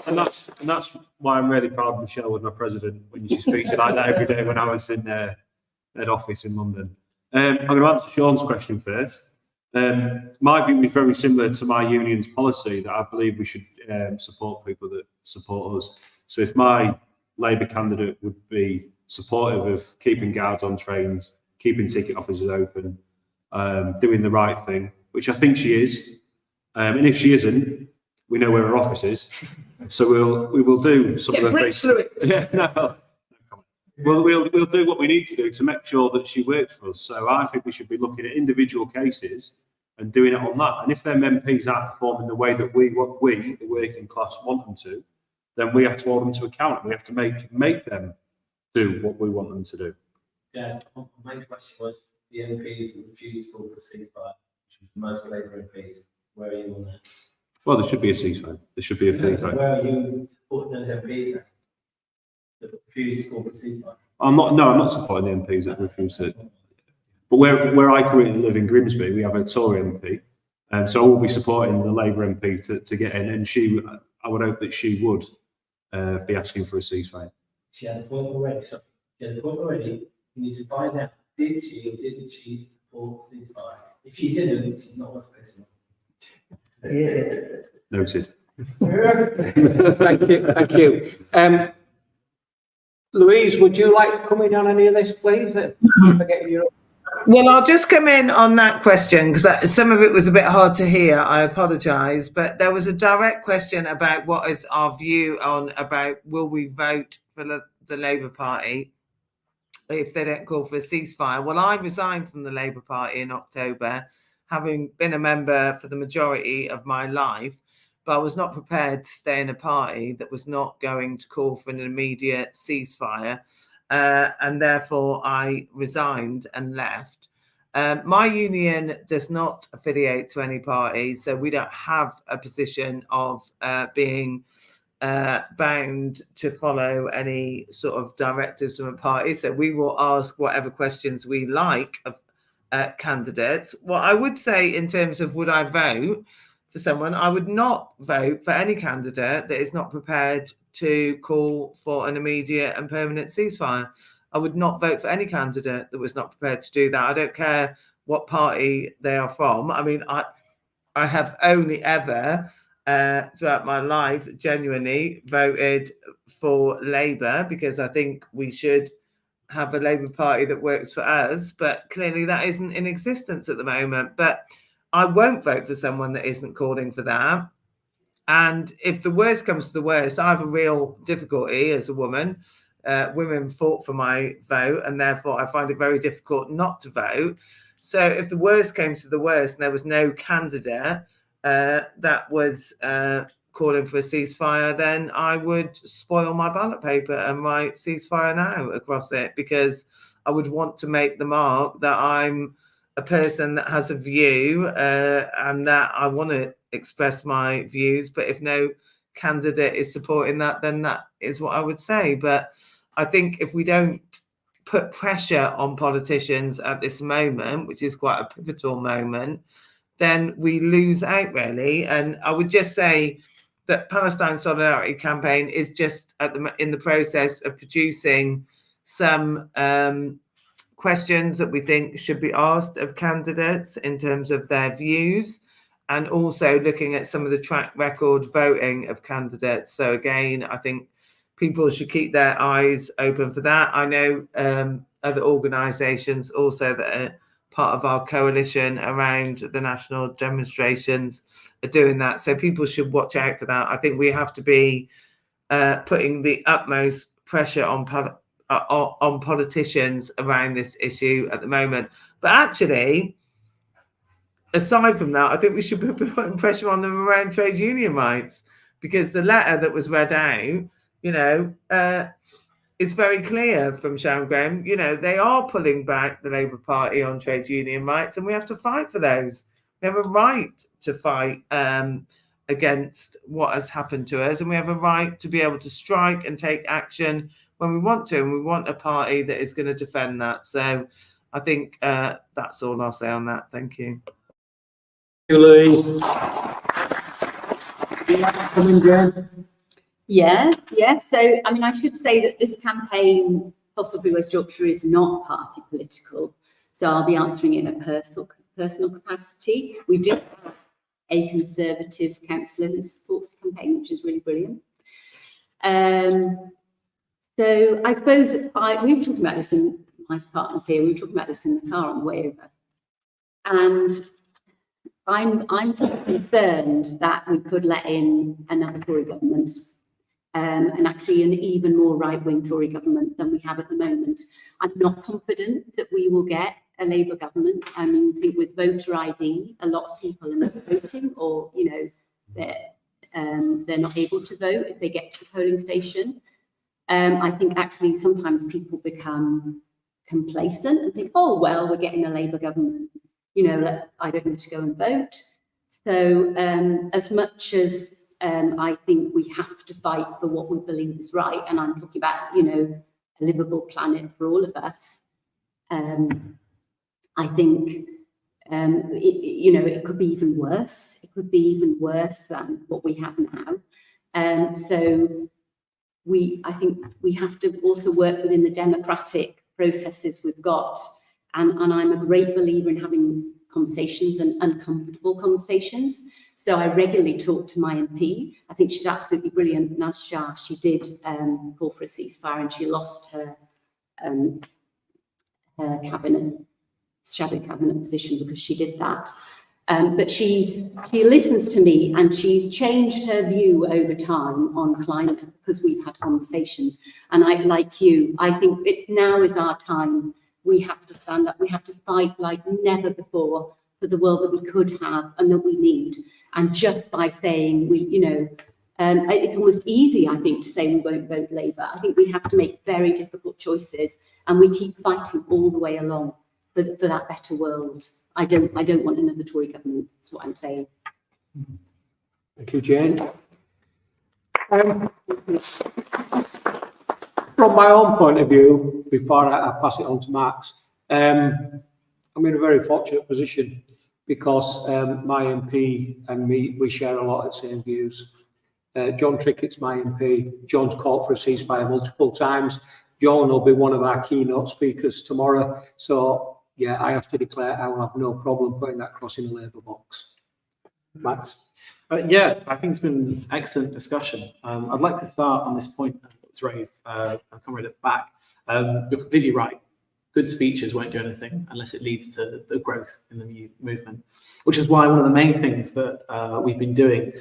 And that's why I'm really proud of Michelle with my president when she speaks like that every day when I was in head office in London. I'm going to answer Sean's question first. My view is very similar to my union's policy that I believe we should support people that support us. So if my Labour candidate would be supportive of keeping guards on trains, keeping ticket offices open, doing the right thing, which I think she is, and if she isn't, we know where her office is, so we will do some of the things. Yeah, no. Well, we'll do what we need to do to make sure that she works for us. So I think we should be looking at individual cases and doing it on that. And if them MPs aren't performing the way that we, the working class, want them to, then we have to hold them to account. We have to make them do what we want them to do. Yes, my question was the MPs who refused to call for a ceasefire, which was most Labour MPs. Where are you on that? Well, there should be a ceasefire. There should be a ceasefire. Where are you supporting those MPs then? That refused to call for a ceasefire? I'm not supporting the MPs that refuse it. But where I currently live in Grimsby, we have a Tory MP, so I will be supporting the Labour MP to get in, and I would hope that she would be asking for a ceasefire. She had a point already. So she had a point already. You need to find out, did she or didn't she support the ceasefire? If she didn't, she's not worth listening. Noted. Thank you. Louise, would you like to come in on any of this, please? Well, I'll just come in on that question because some of it was a bit hard to hear. I apologise, but there was a direct question about what is our view on about will we vote for the Labour Party if they don't call for a ceasefire. Well, I resigned from the Labour Party in October, having been a member for the majority of my life, but I was not prepared to stay in a party that was not going to call for an immediate ceasefire. And therefore I resigned and left. My union does not affiliate to any party, so we don't have a position of being bound to follow any sort of directives from a party. So we will ask whatever questions we like of candidates. What I would say in terms of would I vote for someone, I would not vote for any candidate that is not prepared to call for an immediate and permanent ceasefire. I would not vote for any candidate that was not prepared to do that. I don't care what party they are from. I mean, I have only ever throughout my life genuinely voted for Labour because I think we should have a Labour Party that works for us, but clearly that isn't in existence at the moment. But I won't vote for someone that isn't calling for that. And if the worst comes to the worst, I have a real difficulty as a woman women fought for my vote, and therefore I find it very difficult not to vote. So if the worst came to the worst and there was no candidate that was calling for a ceasefire, then I would spoil my ballot paper and write ceasefire now across it, because I would want to make the mark that I'm a person that has a view and that I want to express my views. But if no candidate is supporting that, then that is what I would say. But I think if we don't put pressure on politicians at this moment, which is quite a pivotal moment, then we lose out really. And I would just say that Palestine Solidarity Campaign is just in the process of producing some questions that we think should be asked of candidates in terms of their views, and also looking at some of the track record voting of candidates. So again, I think people should keep their eyes open for that. I know other organisations also that are part of our coalition around the national demonstrations are doing that. So people should watch out for that. I think we have to be putting the utmost pressure on politicians around this issue at the moment. But actually, aside from that, I think we should be putting pressure on them around trade union rights, because the letter that was read out, is very clear from Sharon Graham. They are pulling back the Labour Party on trade union rights, and we have to fight for those. We have a right to fight against what has happened to us, and we have a right to be able to strike and take action when we want to, and we want a party that is going to defend that. So I think that's all I'll say on that. Thank you. Thank you, Louise. Would you like to come in, Jane? Yeah. So, I mean, I should say that this campaign, Possibly West Yorkshire, is not party political. So I'll be answering in a personal capacity. We do have a Conservative councillor who supports the campaign, which is really brilliant. So I suppose we were talking about this, and my partner's here, we were talking about this in the car on the way over. And I'm concerned that we could let in another Tory government, and actually an even more right-wing Tory government than we have at the moment. I'm not confident that we will get a Labour government. I mean, I think with voter ID, a lot of people are not voting, or they're not able to vote if they get to the polling station. I think actually sometimes people become complacent and think, oh, well, we're getting a Labour government, I don't need to go and vote. So as much as I think we have to fight for what we believe is right, and I'm talking about, a livable planet for all of us, I think, it could be even worse. It could be even worse than what we have now. So I think we have to also work within the democratic processes we've got. And I'm a great believer in having conversations and uncomfortable conversations. So I regularly talk to my MP. I think she's absolutely brilliant. Naz Shah, she did call for a ceasefire, and she lost her shadow cabinet position because she did that. But she listens to me, and she's changed her view over time on climate because we've had conversations. And like you, I think now is our time. We have to stand up. We have to fight like never before for the world that we could have and that we need. And just by saying it's almost easy, I think, to say we won't vote Labour. I think we have to make very difficult choices, and we keep fighting all the way along for that better world. I don't want another Tory government. That's what I'm saying. Thank you, Jane. From my own point of view, before I pass it on to Max, I'm in a very fortunate position because my MP and me, we share a lot of the same views. John Trickett's my MP. John's called for a ceasefire multiple times. John will be one of our keynote speakers tomorrow. So, yeah, I have to declare I will have no problem putting that cross in the Labour box. Max? Yeah, I think it's been an excellent discussion. I'd like to start on this point that was raised. I'll come right at the back. You're completely right. good speeches won't do anything unless it leads to the growth in the movement, which is why one of the main things that we've been doing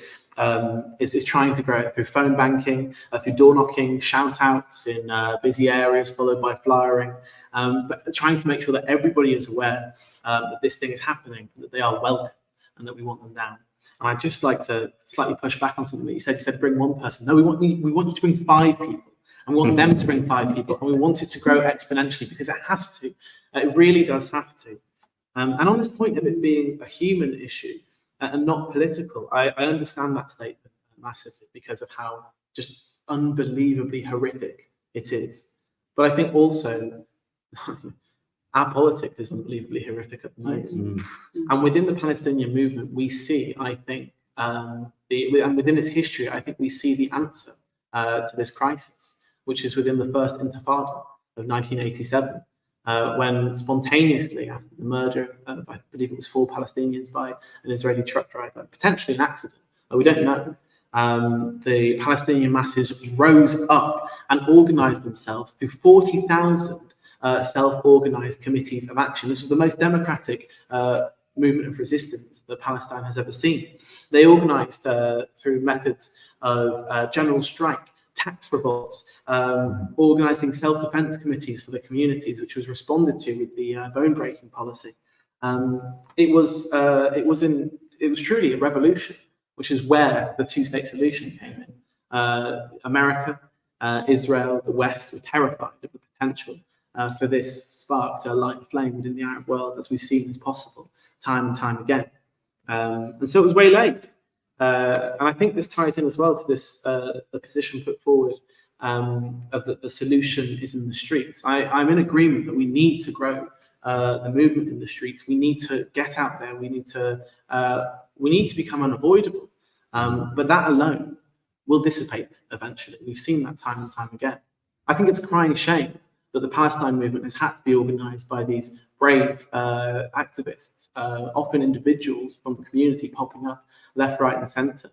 is trying to grow it through phone banking, through door knocking, shout outs in busy areas, followed by flyering, but trying to make sure that everybody is aware that this thing is happening, that they are welcome, and that we want them down. And I'd just like to slightly push back on something that you said. You said bring one person. No, we want you to bring 5 people. And we want them to bring 5 people. And we want it to grow exponentially because it has to. It really does have to. And on this point of it being a human issue and not political, I understand that statement massively because of how just unbelievably horrific it is. But I think also our politics is unbelievably horrific at the moment. And within the Palestinian movement, we see, I think, and within its history, I think we see the answer to this crisis, which is within the first Intifada of 1987, when spontaneously, after the murder of, I believe it was 4 Palestinians by an Israeli truck driver, potentially an accident, we don't know, the Palestinian masses rose up and organized themselves through 40,000 self-organized committees of action. This was the most democratic movement of resistance that Palestine has ever seen. They organized through methods of general strike, tax revolts, organizing self-defense committees for the communities, which was responded to with the bone-breaking policy. It was truly a revolution, which is where the two-state solution came in. America, Israel, the West were terrified of the potential for this spark to light a flame within the Arab world, as we've seen is possible time and time again. And so it was waylaid. And I think this ties in as well to this the position put forward of that the solution is in the streets. I'm in agreement that we need to grow the movement in the streets. We need to get out there. We need to become unavoidable. But that alone will dissipate eventually. We've seen that time and time again. I think it's a crying shame that the Palestine movement has had to be organized by these brave activists, often individuals from the community popping up left, right, and centre,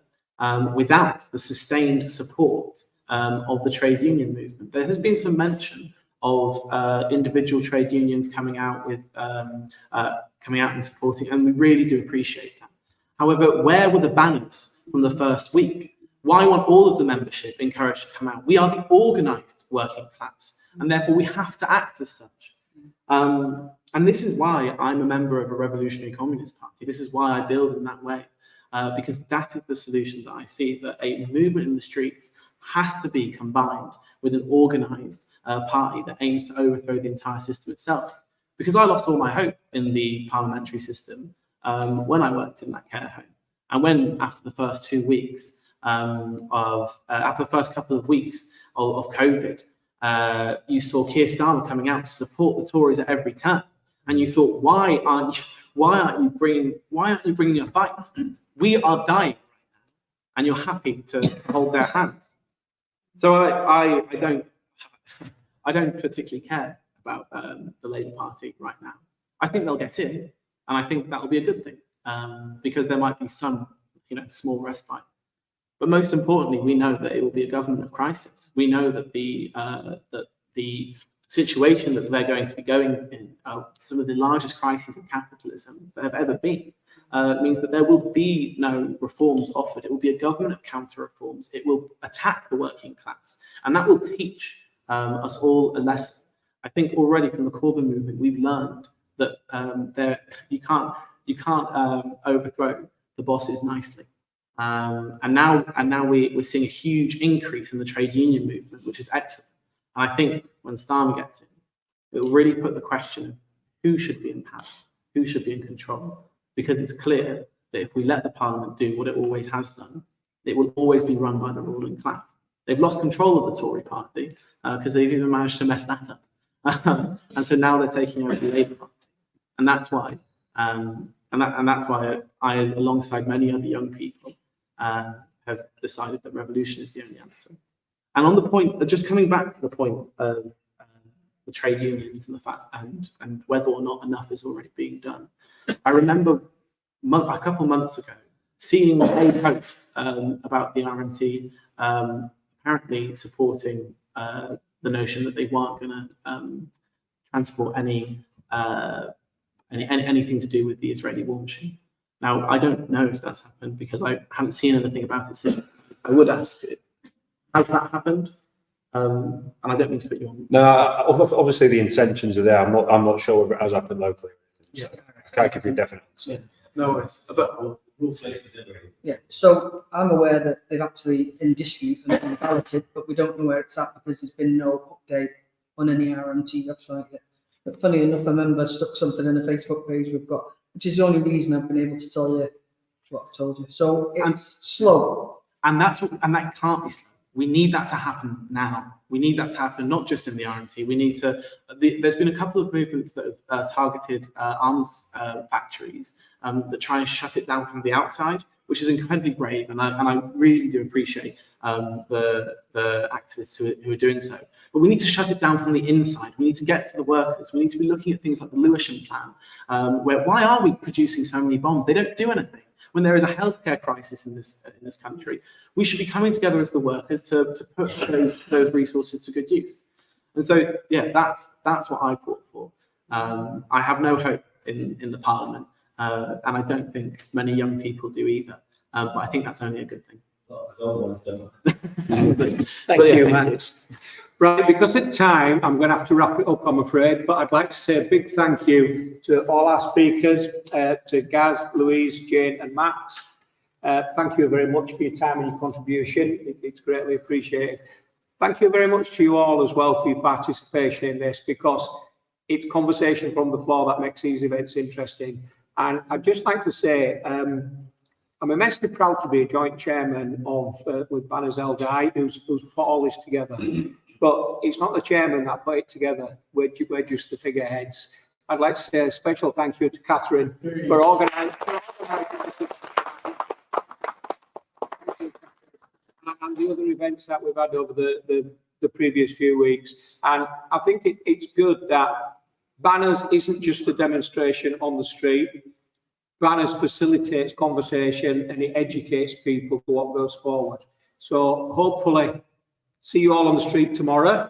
without the sustained support of the trade union movement. There has been some mention of individual trade unions coming out and supporting, and we really do appreciate that. However, where were the banners from the first week? Why weren't all of the membership encouraged to come out? We are the organised working class, and therefore we have to act as such. And this is why I'm a member of a revolutionary communist party. This is why I build in that way, because that is the solution that I see, that a movement in the streets has to be combined with an organised party that aims to overthrow the entire system itself. Because I lost all my hope in the parliamentary system when I worked in that care home. And when, after the first 2 weeks, after the first couple of weeks of COVID, you saw Keir Starmer coming out to support the Tories at every turn, and you thought, why aren't you bringing your fight? We are dying, and you're happy to hold their hands. So I don't particularly care about the Labour Party right now. I think they'll get in, and I think that will be a good thing because there might be some, small respite. But most importantly, we know that it will be a government of crisis. We know that the situation that they're going to be going in, some of the largest crises of capitalism that have ever been, means that there will be no reforms offered. It will be a government of counter-reforms. It will attack the working class, and that will teach us all a lesson. I think already from the Corbyn movement, we've learned that you can't overthrow the bosses nicely. And now we're seeing a huge increase in the trade union movement, which is excellent. And I think when Starmer gets in, it will really put the question of who should be in power, who should be in control, because it's clear that if we let the parliament do what it always has done, it will always be run by the ruling class. They've lost control of the Tory party because they've even managed to mess that up, and so now they're taking over the Labour Party, and that's why. And that's why I, alongside many other young people, have decided that revolution is the only answer. And on the point, just coming back to the point of the trade unions and the fact and whether or not enough is already being done, I remember a couple months ago seeing a post about the RMT apparently supporting the notion that they weren't going to transport anything to do with the Israeli war machine. Now, I don't know if that's happened because I haven't seen anything about it since. I would ask, has that happened? And I don't mean to put you on. No, obviously the intentions are there. I'm not sure whether it has happened locally. Yeah. I can't give you a definite answer. Yeah. No worries. But Yeah, so I'm aware that they've actually in dispute and been balloted, but we don't know where it's at because there's been no update on any RMT website yet. But funny enough, a member stuck something in a Facebook page we've got, which is the only reason I've been able to tell you what I've told you. So it's slow. And that can't be slow. We need that to happen now. We need that to happen not just in the RMT. We need to. There's been a couple of movements that have targeted arms factories that try and shut it down from the outside, which is incredibly brave, and I really do appreciate the activists who are doing so. But we need to shut it down from the inside. We need to get to the workers. We need to be looking at things like the Lewisham plan, where why are we producing so many bombs? They don't do anything. When there is a healthcare crisis in this country, we should be coming together as the workers to put those resources to good use. And so, yeah, that's what I fought for. I have no hope in the Parliament, and I don't think many young people do either. But I think that's only a good thing. Thank you, Max. Right, because of time, I'm going to have to wrap it up, I'm afraid, but I'd like to say a big thank you to all our speakers, to Gaz, Louise, Jane and Max. Thank you very much for your time and your contribution. It's greatly appreciated. Thank you very much to you all as well for your participation in this, because it's conversation from the floor that makes these events interesting. And I'd just like to say, I'm immensely proud to be a joint chairman of with Banners LDI, who's put all this together. But it's not the chairman that put it together. We're just the figureheads. I'd like to say a special thank you to Catherine for organising and the other events that we've had over the previous few weeks. And I think it's good that Banners isn't just a demonstration on the street. Banners facilitates conversation and it educates people for what goes forward. So hopefully, see you all on the street tomorrow.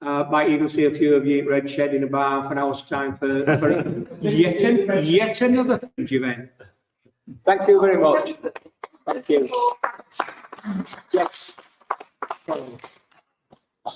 Might even see a few of you at Red Shed in about half an hour's time for yet another fringe event. Thank you very much. Thank you. Yes.